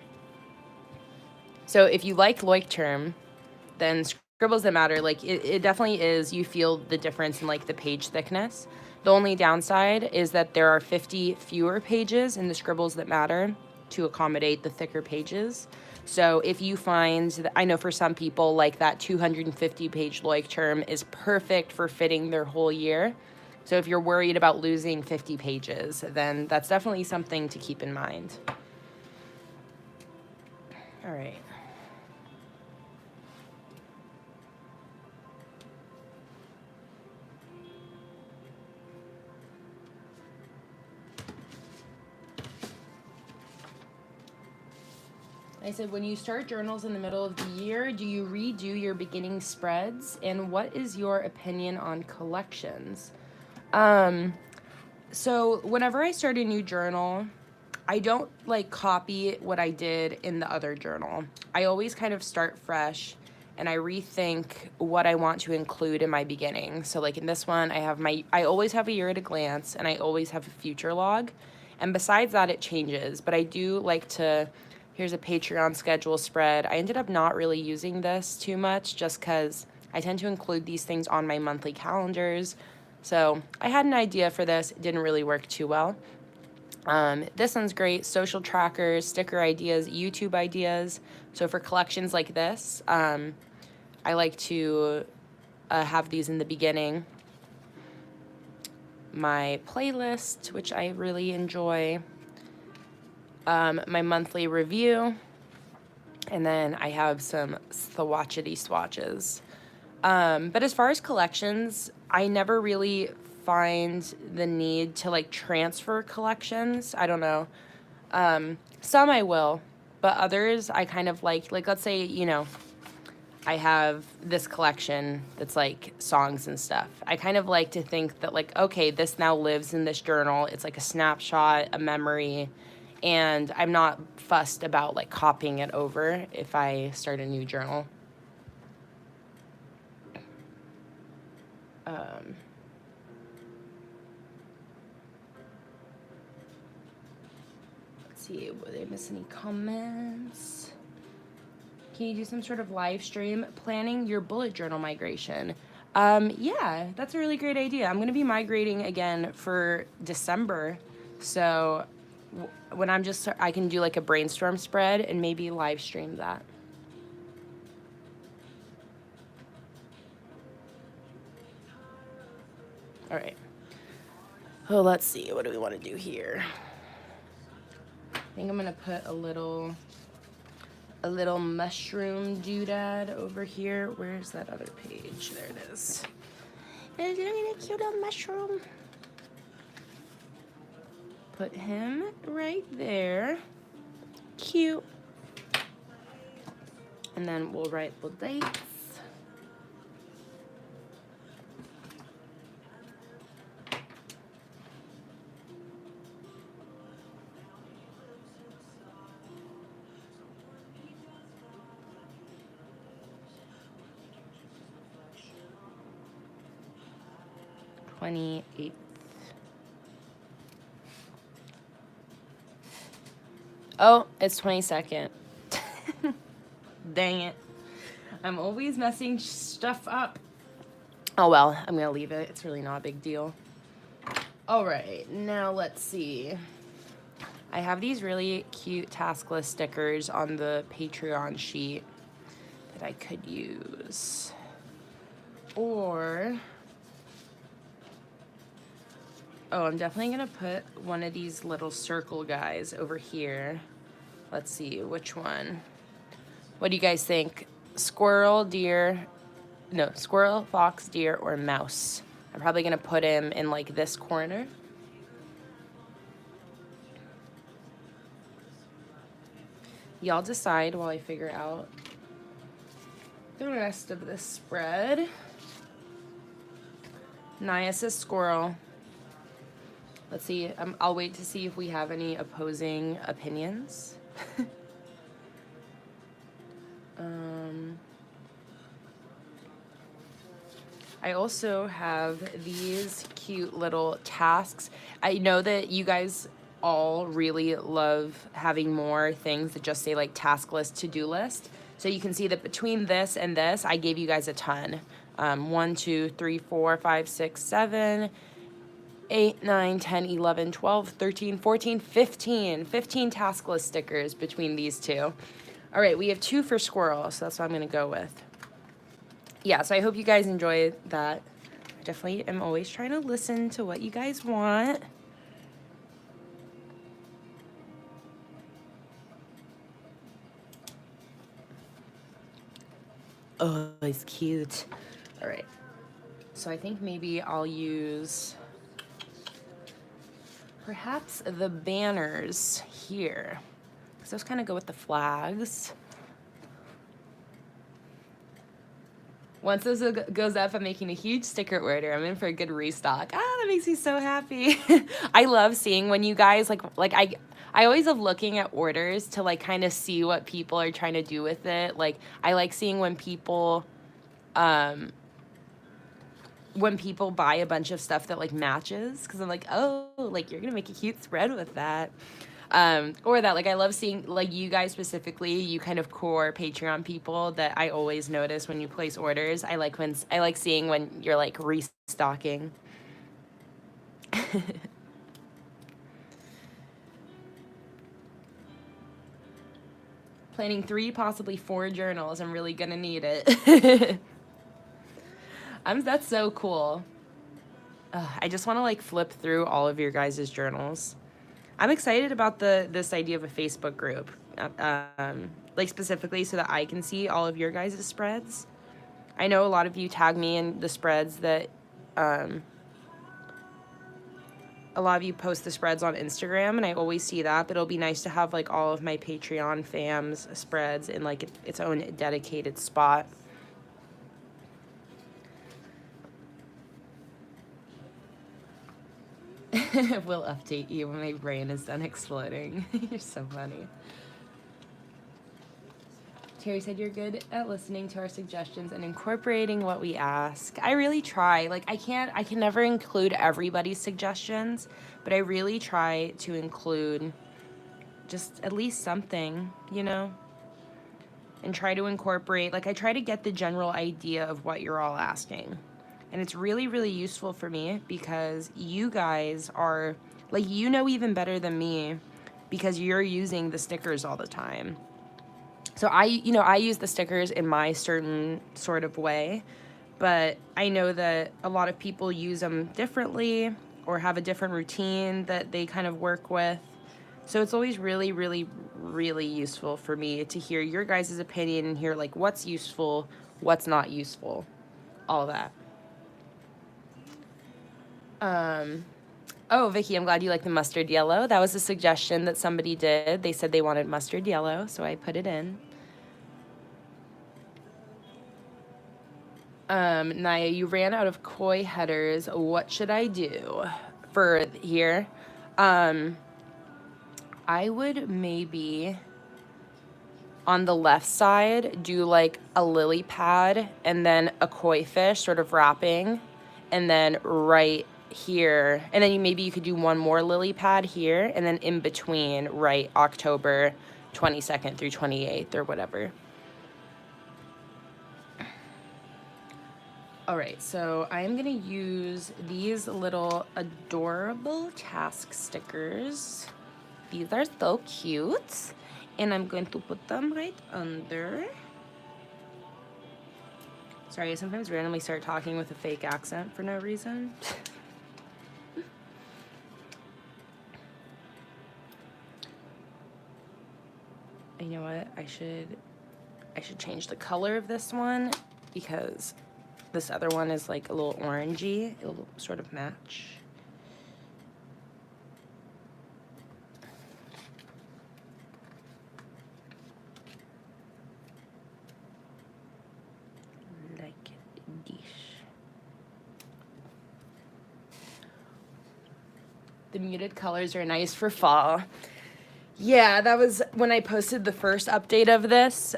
if you like Lloyd Term, then Scribbles That Matter, like, it definitely is, you feel the difference in, like, the page thickness. The only downside is that there are 50 fewer pages in the Scribbles That Matter to accommodate the thicker pages. So if you find that, I know for some people, like that 250-page like term is perfect for fitting their whole year. So if you're worried about losing 50 pages, then that's definitely something to keep in mind. All right. I said, when you start journals in the middle of the year, do you redo your beginning spreads? And what is your opinion on collections? So whenever I start a new journal, I don't like copy what I did in the other journal. I always kind of start fresh and I rethink what I want to include in my beginning. So like in this one, I always have a year at a glance and I always have a future log. And besides that, it changes, but I do like to, here's a Patreon schedule spread. I ended up not really using this too much just because I tend to include these things on my monthly calendars. So I had an idea for this. It didn't really work too well. This one's great. Social trackers, sticker ideas, YouTube ideas. So for collections like this, I like to have these in the beginning. My playlist, which I really enjoy. My monthly review. And then I have some swatchity swatches. But as far as collections, I never really find the need to like transfer collections. I don't know. Some I will, but others I kind of like let's say, you know, I have this collection that's like songs and stuff. I kind of like to think that like, okay, this now lives in this journal. It's like a snapshot, a memory, and I'm not fussed about like copying it over if I start a new journal. Let's see, will they miss any comments? Can you do some sort of live stream planning your bullet journal migration? Yeah, that's a really great idea. I'm going to be migrating again for December. So when I can do like a brainstorm spread and maybe live stream that. All right. Oh, let's see. What do we want to do here? I think I'm going to put a little mushroom doodad over here. Where's that other page? There it is. Look at a cute little mushroom. Put him right there. Cute. And then we'll write the dates. '28th. Oh, it's 22nd. Dang it. I'm always messing stuff up. Oh well, I'm gonna leave it. It's really not a big deal. All right, now let's see. I have these really cute task list stickers on the Patreon sheet that I could use. Or... oh, I'm definitely going to put one of these little circle guys over here. Let's see, which one? What do you guys think? Squirrel, deer, no, squirrel, fox, deer, or mouse? I'm probably going to put him in like this corner. Y'all decide while I figure out the rest of this spread. Naya says squirrel. Let's see, I'll wait to see if we have any opposing opinions. I also have these cute little tasks. I know that you guys all really love having more things that just say like task list, to-do list. So you can see that between this and this, I gave you guys a ton. 1, 2, 3, 4, 5, 6, 7, 8, 9, 10, 11, 12, 13, 14, 15 task list stickers between these two. All right, we have 2 for squirrel, so that's what I'm going to go with. Yeah, so I hope you guys enjoy that. I definitely am always trying to listen to what you guys want. Oh, it's cute. All right. So I think maybe I'll use perhaps the banners here, because those kind of go with the flags. Once this goes up, I'm making a huge sticker order. I'm in for a good restock. Ah, that makes me so happy. I love seeing when you guys, I always love looking at orders to, like, kind of see what people are trying to do with it. Like, I like seeing when people buy a bunch of stuff that, like, matches, because I'm like, oh, like, you're going to make a cute spread with that. Or that, like, I love seeing, like, you guys specifically, you kind of core Patreon people that I always notice when you place orders. I like seeing when you're, like, restocking. Planning 3, possibly 4 journals. I'm really gonna need it. That's so cool. I just want to, like, flip through all of your guys' journals. I'm excited about this idea of a Facebook group, like, specifically so that I can see all of your guys' spreads. I know a lot of you tag me in the spreads that, a lot of you post the spreads on Instagram, and I always see that, but it'll be nice to have, like, all of my Patreon fams' spreads in, like, its own dedicated spot. We'll update you when my brain is done exploding. You're so funny. Terry said you're good at listening to our suggestions and incorporating what we ask. I really try. Like, I can never include everybody's suggestions, but I really try to include just at least something, you know? And try to incorporate, like, I try to get the general idea of what you're all asking. And it's really, really useful for me because you guys are, like, you know even better than me because you're using the stickers all the time. So I use the stickers in my certain sort of way, but I know that a lot of people use them differently or have a different routine that they kind of work with. So it's always really, really, really useful for me to hear your guys' opinion and hear, like, what's useful, what's not useful, all that. Oh, Vicky, I'm glad you like the mustard yellow. That was a suggestion that somebody did. They said they wanted mustard yellow, so I put it in. Naya, you ran out of koi headers. What should I do for here? I would maybe on the left side do, like, a lily pad and then a koi fish sort of wrapping, and then right here, and then maybe you could do one more lily pad here, and then in between write October 22nd through 28th or whatever. All right, so I'm gonna use these little adorable task stickers. These are so cute, and I'm going to put them right under. Sorry, I sometimes randomly start talking with a fake accent for no reason. You know what? I should change the color of this one because this other one is, like, a little orangey. It'll sort of match. Like this. The muted colors are nice for fall. Yeah, that was when I posted the first update of this.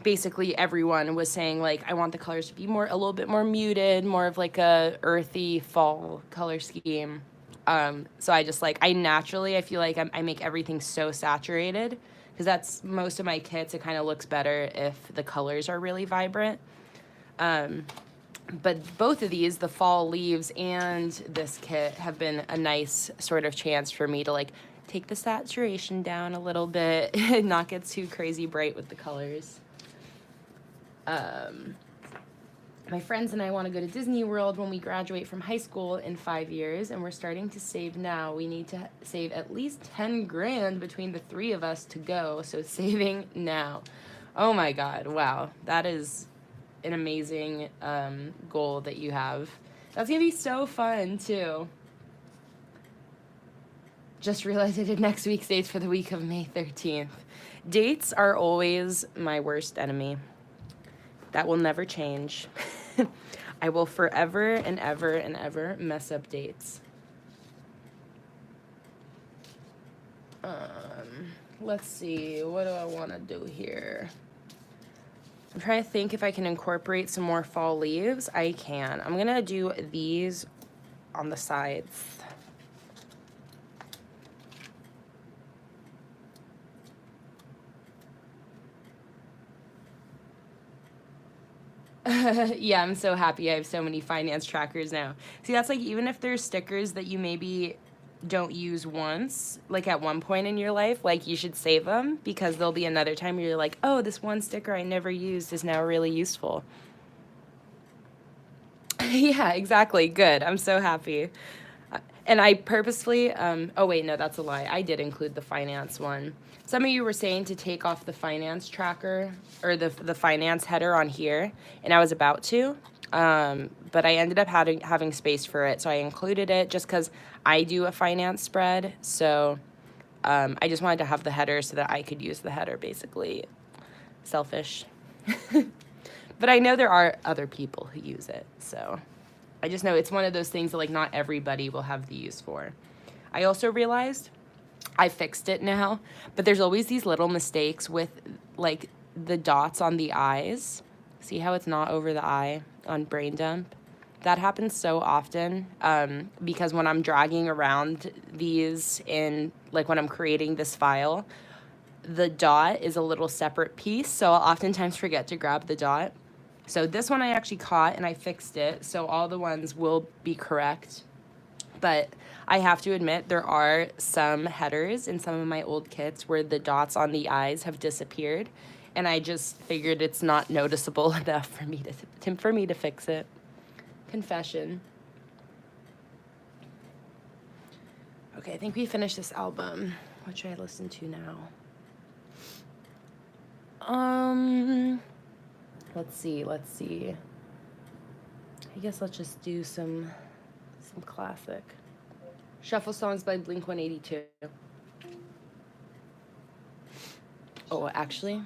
Basically, everyone was saying, like, I want the colors to be a little bit more muted, more of, like, a earthy fall color scheme. So I just, like, I feel like I make everything so saturated because that's most of my kits. It kind of looks better if the colors are really vibrant. But both of these, the fall leaves and this kit, have been a nice sort of chance for me to, like, take the saturation down a little bit and not get too crazy bright with the colors. My friends and I want to go to Disney World when we graduate from high school in 5 years, and we're starting to save now. We need to save at least 10 grand between the three of us to go, so saving now. Oh my God, wow. That is an amazing goal that you have. That's going to be so fun, too. Just realized I did next week's dates for the week of May 13th. Dates are always my worst enemy. That will never change. I will forever and ever and ever mess up dates. Let's see, what do I want to do here? I'm trying to think if I can incorporate some more fall leaves. I can. I'm gonna do these on the sides. Yeah, I'm so happy I have so many finance trackers now. See, that's like, even if there's stickers that you maybe don't use once, like at one point in your life, like you should save them, because there'll be another time where you're like, oh, this one sticker I never used is now really useful. Yeah, exactly. Good. I'm so happy. And I purposely, oh wait, no, that's a lie. I did include the finance one. Some of you were saying to take off the finance tracker, or the finance header on here, and I was about to, but I ended up having space for it, so I included it just because I do a finance spread, so I just wanted to have the header so that I could use the header, basically. Selfish. But I know there are other people who use it, so I just know it's one of those things that, like, not everybody will have the use for. I also realized I fixed it now, but there's always these little mistakes with, like, the dots on the eyes. See how it's not over the eye on brain dump? That happens so often because when I'm dragging around these in, like, when I'm creating this file, the dot is a little separate piece, so I'll oftentimes forget to grab the dot. So this one I actually caught and I fixed it, so all the ones will be correct. But I have to admit, there are some headers in some of my old kits where the dots on the eyes have disappeared, and I just figured it's not noticeable enough for me to fix it. Confession. Okay, I think we finished this album. What should I listen to now? Let's see. I guess let's just do some classic. Shuffle songs by Blink-182. Oh, actually,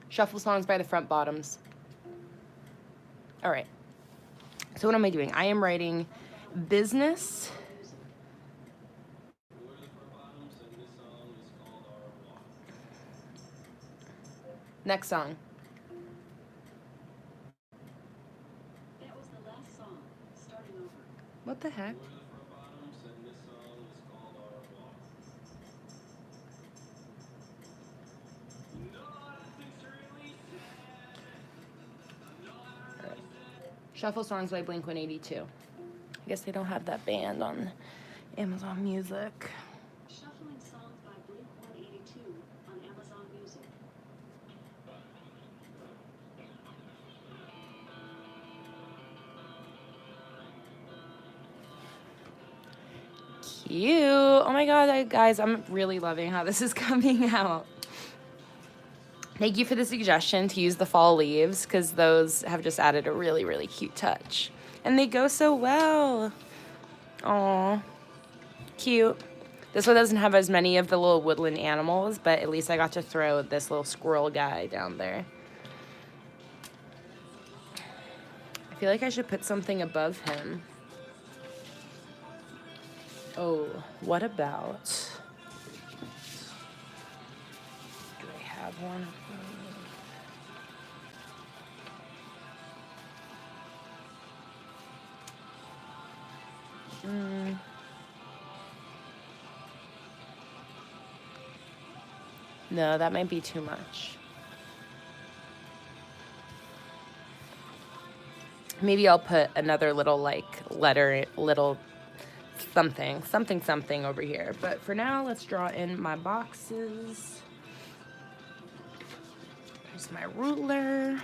shuffle songs by the Front Bottoms. All right. So what am I doing? I am writing business. Next song. That was the last song. Starting over. What the heck? Shuffle songs by Blink-182. I guess they don't have that band on Amazon Music. Shuffling songs by Blink-182 on Amazon Music. Cute. Oh my God, guys, I'm really loving how this is coming out. Thank you for the suggestion to use the fall leaves, because those have just added a really, really cute touch. And they go so well. Aw, cute. This one doesn't have as many of the little woodland animals, but at least I got to throw this little squirrel guy down there. I feel like I should put something above him. Oh, what about... Do I have one? No, that might be too much. Maybe I'll put another little, like, letter, little something over here. But for now, let's draw in my boxes. Here's my ruler.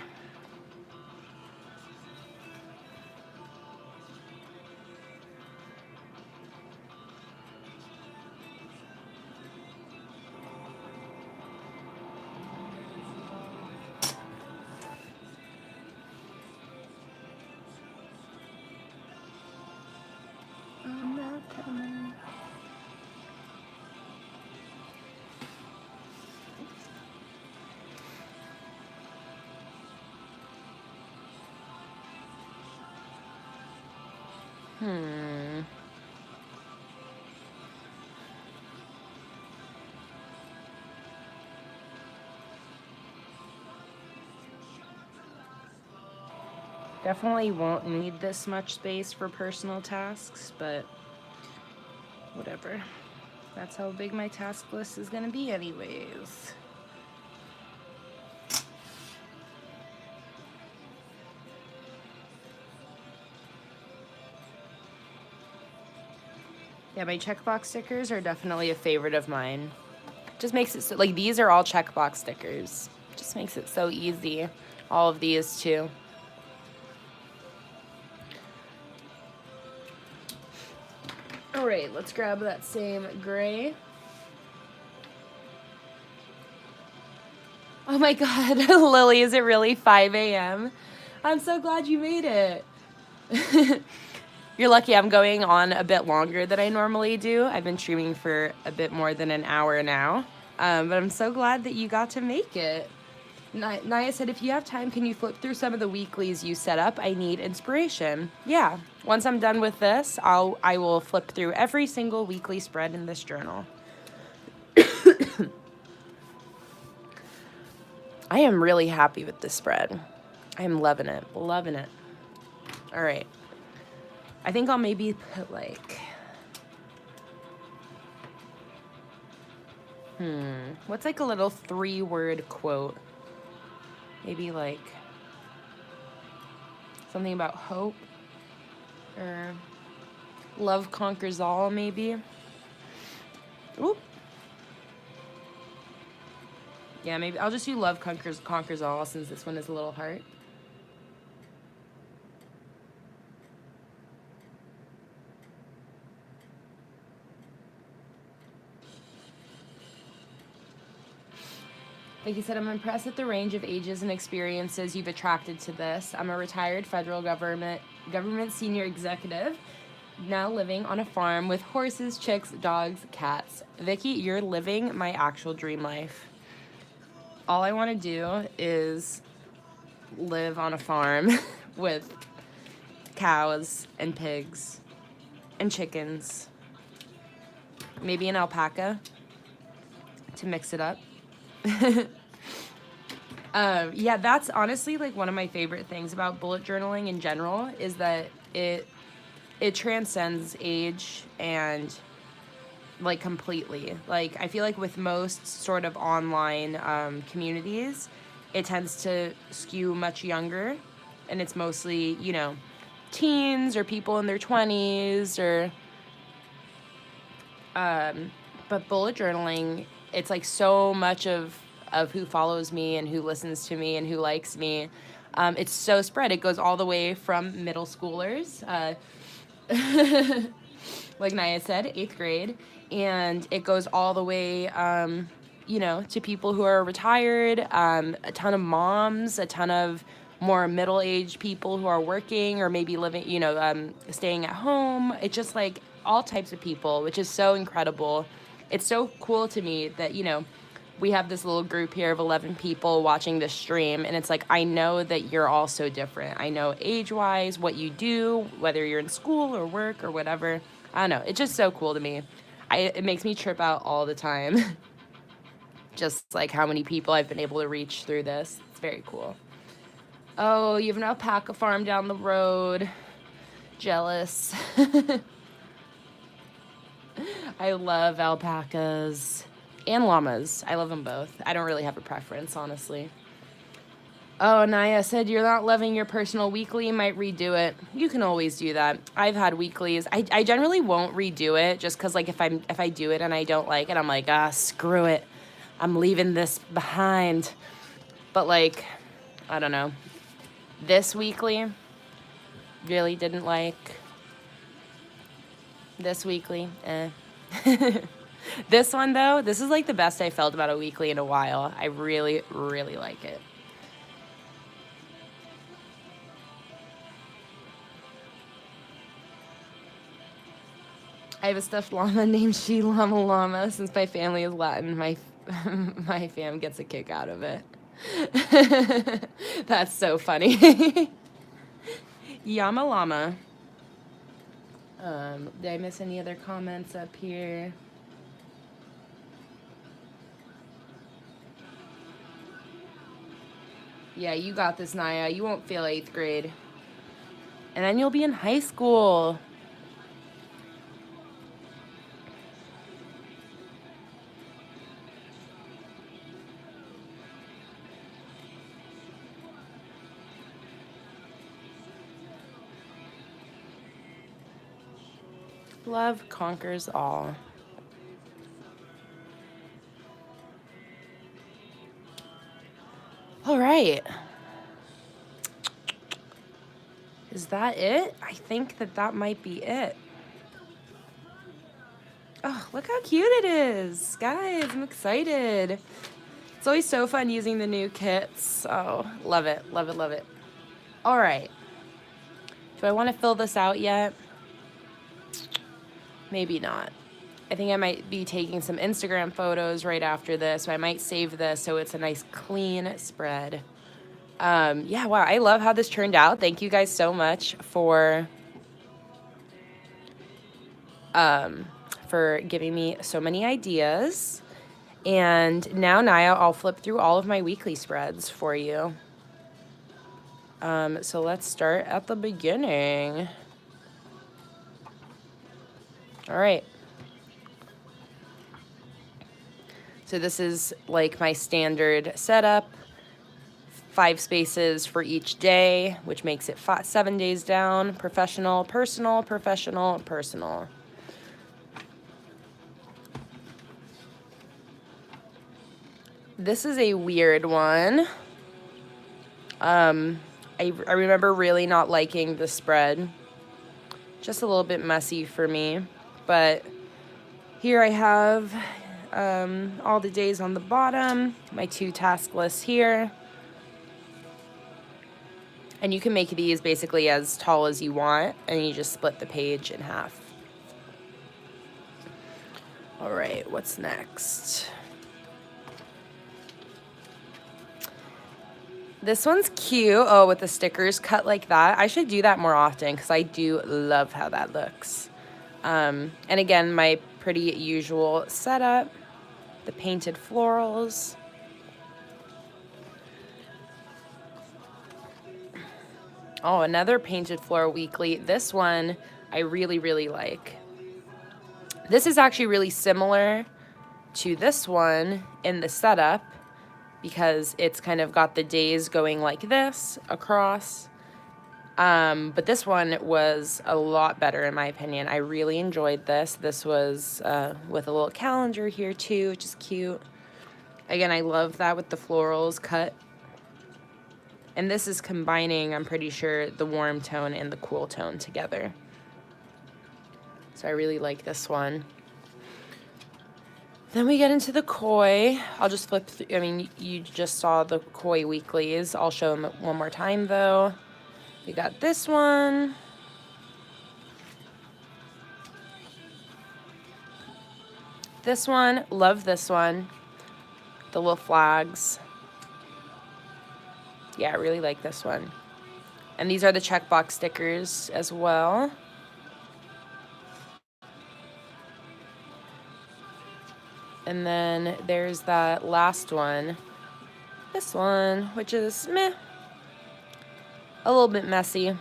Definitely won't need this much space for personal tasks, but whatever. That's how big my task list is gonna be anyways. Yeah, my checkbox stickers are definitely a favorite of mine. Just makes it so, like, these are all checkbox stickers. Just makes it so easy. All of these too. All right, let's grab that same gray. Oh my God, Lily, is it really 5 a.m.? I'm so glad you made it. You're lucky I'm going on a bit longer than I normally do. I've been streaming for a bit more than an hour now. But I'm so glad that you got to make it. Naya said, if you have time, can you flip through some of the weeklies you set up? I need inspiration. Yeah, once I'm done with this, I will flip through every single weekly spread in this journal. I am really happy with this spread. I am loving it, loving it. All right. I think I'll maybe put like, what's like a little 3-word quote? Maybe like something about hope or love conquers all, maybe. Oop. Yeah, maybe I'll just do love conquers all since this one is a little heart. Like you said, I'm impressed at the range of ages and experiences you've attracted to this. I'm a retired federal government senior executive, now living on a farm with horses, chicks, dogs, cats. Vicky, you're living my actual dream life. All I want to do is live on a farm with cows and pigs and chickens. Maybe an alpaca to mix it up. Yeah, that's honestly like one of my favorite things about bullet journaling in general is that it transcends age and like completely. Like I feel like with most sort of online communities, it tends to skew much younger, and it's mostly, you know, teens or people in their 20s or but bullet journaling, it's like so much of who follows me and who listens to me and who likes me. It's so spread. It goes all the way from middle schoolers, like Naya said, 8th grade, and it goes all the way, you know, to people who are retired, a ton of moms, a ton of more middle-aged people who are working or maybe living, you know, staying at home. It's just like all types of people, which is so incredible. It's so cool to me that, you know, we have this little group here of 11 people watching this stream, and it's like, I know that you're all so different. I know age-wise what you do, whether you're in school or work or whatever. I don't know. It's just so cool to me. It makes me trip out all the time. Just like how many people I've been able to reach through this. It's very cool. Oh, you have an alpaca farm down the road. Jealous. I love alpacas and llamas. I love them both. I don't really have a preference, honestly. Oh, Naya said you're not loving your personal weekly. You might redo it. You can always do that. I've had weeklies. I generally won't redo it just because, like, if I do it and I don't like it, I'm like, screw it. I'm leaving this behind. But, like, I don't know. This weekly, really didn't like. This weekly, This one, though, this is like the best I felt about a weekly in a while. I really, really like it. I have a stuffed llama named She Llama Llama. Since my family is Latin, my fam gets a kick out of it. That's so funny. Yama Llama. Did I miss any other comments up here? Yeah, you got this, Naya. You won't fail 8th grade. And then you'll be in high school. Love conquers all. All right. Is that it? I think that might be it. Oh, look how cute it is. Guys, I'm excited. It's always so fun using the new kits. Oh, love it, love it, love it. All right. Do I want to fill this out yet? Maybe not. I think I might be taking some Instagram photos right after this, so I might save this so it's a nice clean spread. Yeah, wow, I love how this turned out. Thank you guys so much for giving me so many ideas. And now, Naya, I'll flip through all of my weekly spreads for you. So let's start at the beginning. All right. So this is like my standard setup. 5 spaces for each day, which makes it 7 days down. Professional, personal, professional, personal. This is a weird one. I remember really not liking the spread. Just a little bit messy for me. But here I have all the days on the bottom, my 2 task lists here. And you can make these basically as tall as you want, and you just split the page in half. All right, what's next? This one's cute. Oh, with the stickers cut like that. I should do that more often because I do love how that looks. And again, my pretty usual setup. The painted florals. Oh, another painted floral weekly. This one I really, really like. This is actually really similar to this one in the setup because it's kind of got the days going like this across. But this one was a lot better in my opinion. I really enjoyed this. This was with a little calendar here too, which is cute. Again, I love that with the florals cut. And this is combining, I'm pretty sure, the warm tone and the cool tone together. So I really like this one. Then we get into the koi. I'll just flip through. I mean, you just saw the koi weeklies. I'll show them one more time, though. We got this one. This one. Love this one. The little flags. Yeah, I really like this one. And these are the checkbox stickers as well. And then there's that last one. This one, which is meh. A little bit messy.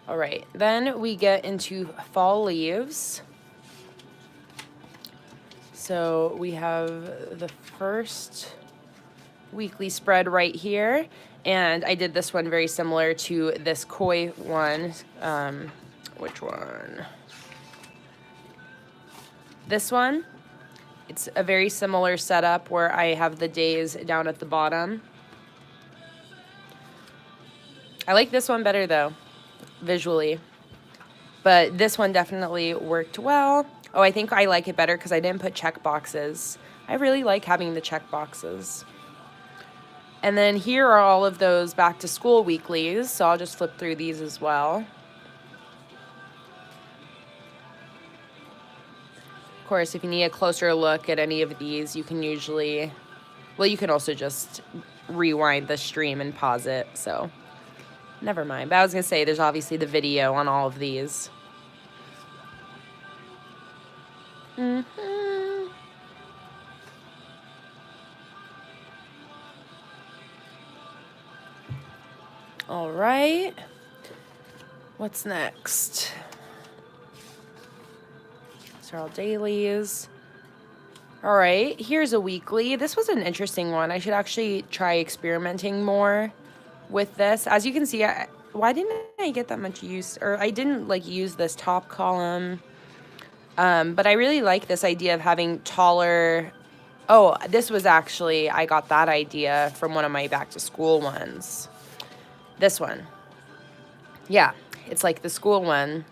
All right, then we get into fall leaves. So we have the first weekly spread right here. And I did this one very similar to this koi one. Which one? This one. It's a very similar setup where I have the days down at the bottom. I like this one better though, visually. But this one definitely worked well. Oh, I think I like it better because I didn't put check boxes. I really like having the check boxes. And then here are all of those back to school weeklies. So I'll just flip through these as well. Of course, if you need a closer look at any of these, you can usually, well, you can also just rewind the stream and pause it. So Never mind. But I was going to say, there's obviously the video on all of these. All right. What's next? These are all dailies. All right, here's a weekly. This was an interesting one. I should actually try experimenting more with this. As you can see, why didn't I get that much use? Or I didn't like use this top column. But I really like this idea of having taller. Oh, this was actually, I got that idea from one of my back to school ones. This one. Yeah, it's like the school one.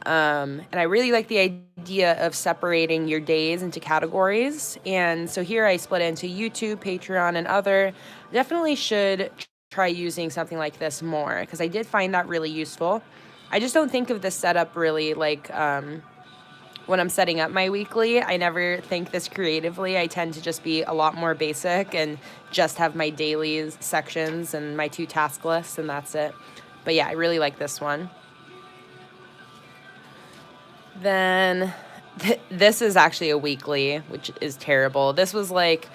And I really like the idea of separating your days into categories. And so here I split it into YouTube, Patreon, and other. Definitely should try using something like this more because I did find that really useful. I just don't think of this setup really like when I'm setting up my weekly. I never think this creatively. I tend to just be a lot more basic and just have my daily sections and my 2 task lists, and that's it. But yeah, I really like this one. Then this is actually a weekly, which is terrible. This was like,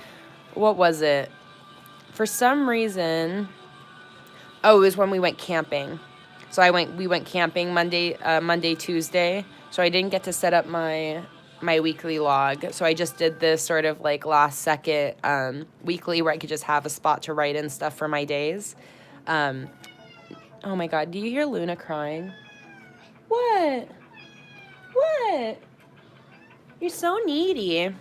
what was it? For some reason, oh, it was when we went camping. So we went camping Monday, Tuesday. So I didn't get to set up my weekly log. So I just did this sort of like last second weekly where I could just have a spot to write in stuff for my days. Oh my God, do you hear Luna crying? What? What? You're so needy.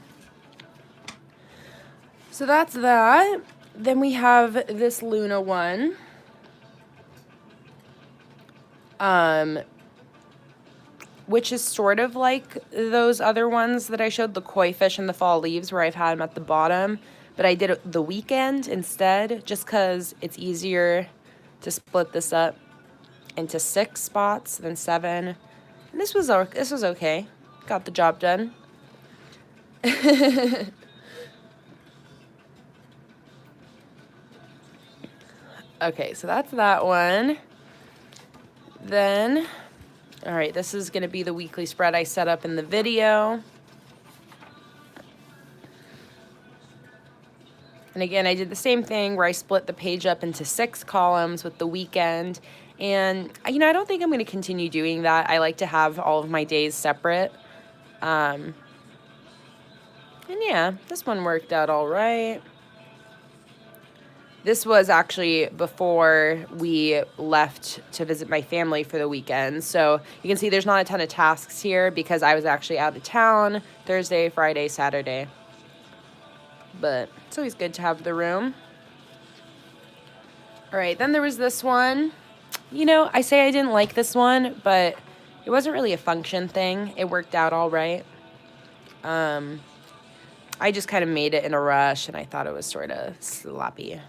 So that's that. Then we have this Luna one. Which is sort of like those other ones that I showed, the koi fish and the fall leaves, where I've had them at the bottom. But I did it the weekend instead, just because it's easier to split this up into 6 spots than 7. And this was okay. Got the job done. Okay, so that's that one. Then, all right, this is going to be the weekly spread I set up in the video. And again, I did the same thing where I split the page up into 6 columns with the weekend. And, you know, I don't think I'm going to continue doing that. I like to have all of my days separate. And yeah, this one worked out all right. This was actually before we left to visit my family for the weekend. So you can see there's not a ton of tasks here because I was actually out of town Thursday, Friday, Saturday. But it's always good to have the room. All right, then there was this one. You know, I say I didn't like this one, but it wasn't really a function thing. It worked out all right. I just kind of made it in a rush, and I thought it was sort of sloppy.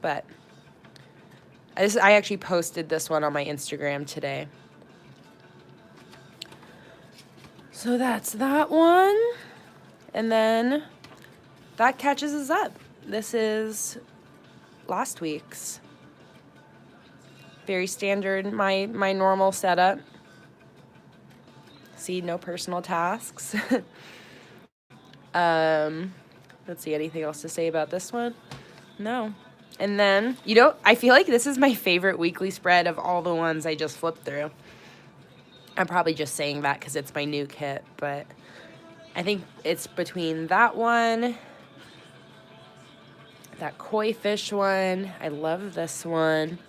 But I actually posted this one on my Instagram today. So that's that one. And then that catches us up. This is last week's. Very standard, my normal setup. See, no personal tasks. Let's see, anything else to say about this one? No. And then, you know, I feel like this is my favorite weekly spread of all the ones I just flipped through. I'm probably just saying that because it's my new kit, but I think it's between that one, that koi fish one, I love this one,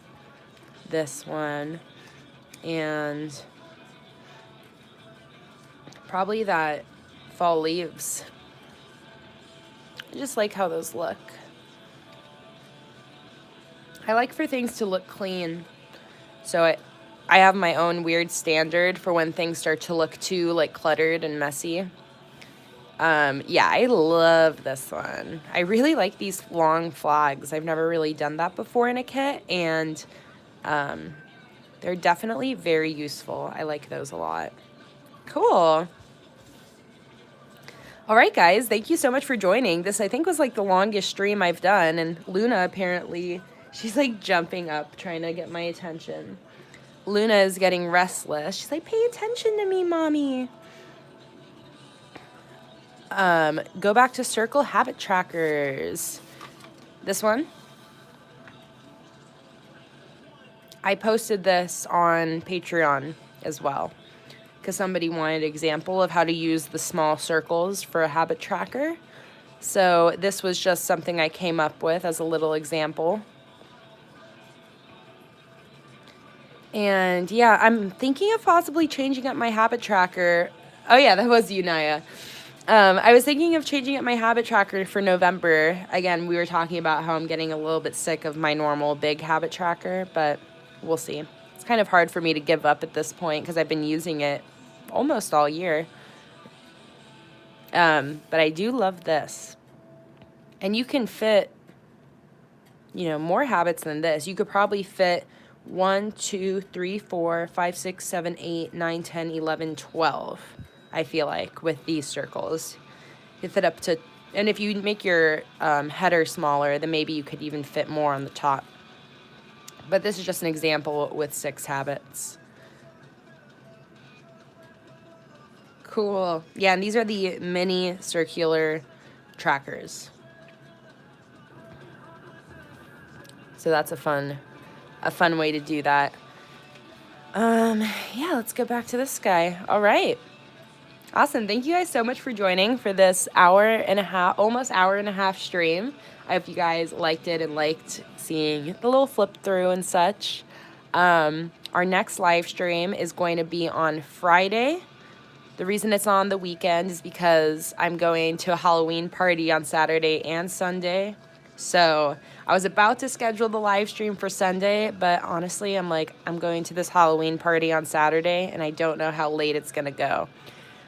and probably that fall leaves. I just like how those look. I like for things to look clean. So I have my own weird standard for when things start to look too like cluttered and messy. Yeah, I love this one. I really like these long flags. I've never really done that before in a kit, and they're definitely very useful. I like those a lot. Cool. All right, guys, thank you so much for joining. This, I think, was like the longest stream I've done, and Luna apparently She's like jumping up, trying to get my attention. Luna is getting restless. She's like, pay attention to me, mommy. Go back to circle habit trackers. This one. I posted this on Patreon as well because somebody wanted an example of how to use the small circles for a habit tracker. So this was just something I came up with as a little example. And yeah, I'm thinking of possibly changing up my habit tracker. Oh yeah, that was you, Naya. I was thinking of changing up my habit tracker for November. Again, we were talking about how I'm getting a little bit sick of my normal big habit tracker, but we'll see. It's kind of hard for me to give up at this point because I've been using it almost all year. But I do love this. And you can fit, you know, more habits than this. You could probably fit 1, 2, 3, 4, 5, 6, 7, 8, 9, 10, 11, 12, I feel like, with these circles. You fit up to, and if you make your header smaller, then maybe you could even fit more on the top. But this is just an example with 6 habits. Cool. Yeah, and these are the mini circular trackers. So that's a fun way to do that. Yeah, let's go back to this guy. All right. Awesome. Thank you guys so much for joining for this almost hour and a half stream. I hope you guys liked it and liked seeing the little flip through and such. Our next live stream is going to be on Friday. The reason it's on the weekend is because I'm going to a Halloween party on Saturday and Sunday. So I was about to schedule the live stream for Sunday, but honestly, I'm going to this Halloween party on Saturday, and I don't know how late it's going to go.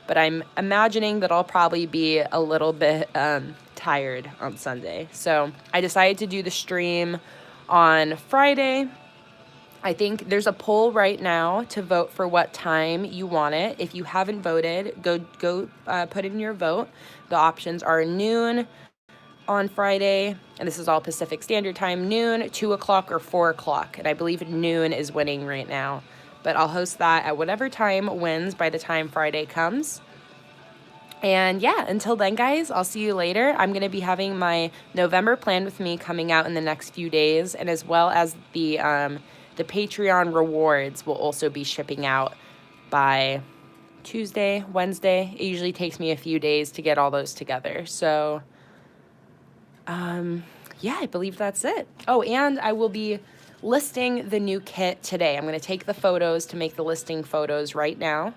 But I'm imagining that I'll probably be a little bit tired on Sunday. So I decided to do the stream on Friday. I think there's a poll right now to vote for what time you want it. If you haven't voted, go put in your vote. The options are noon on Friday, and this is all Pacific Standard Time, noon, 2 o'clock, or 4 o'clock. And I believe noon is winning right now. But I'll host that at whatever time wins by the time Friday comes. And yeah, until then, guys, I'll see you later. I'm going to be having my November Plan With Me coming out in the next few days, and as well as the Patreon rewards will also be shipping out by Tuesday, Wednesday. It usually takes me a few days to get all those together. So yeah, I believe that's it. Oh, and I will be listing the new kit today. I'm going to take the photos to make the listing photos right now.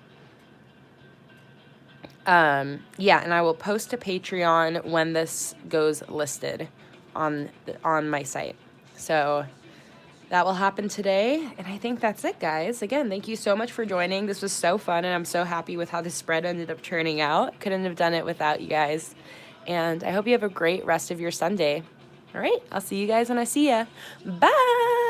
Yeah, and I will post to Patreon when this goes listed on my site. So that will happen today, and I think that's it, guys. Again, thank you so much for joining. This was so fun, and I'm so happy with how the spread ended up turning out. Couldn't have done it without you guys. And I hope you have a great rest of your Sunday. All right, I'll see you guys when I see ya. Bye!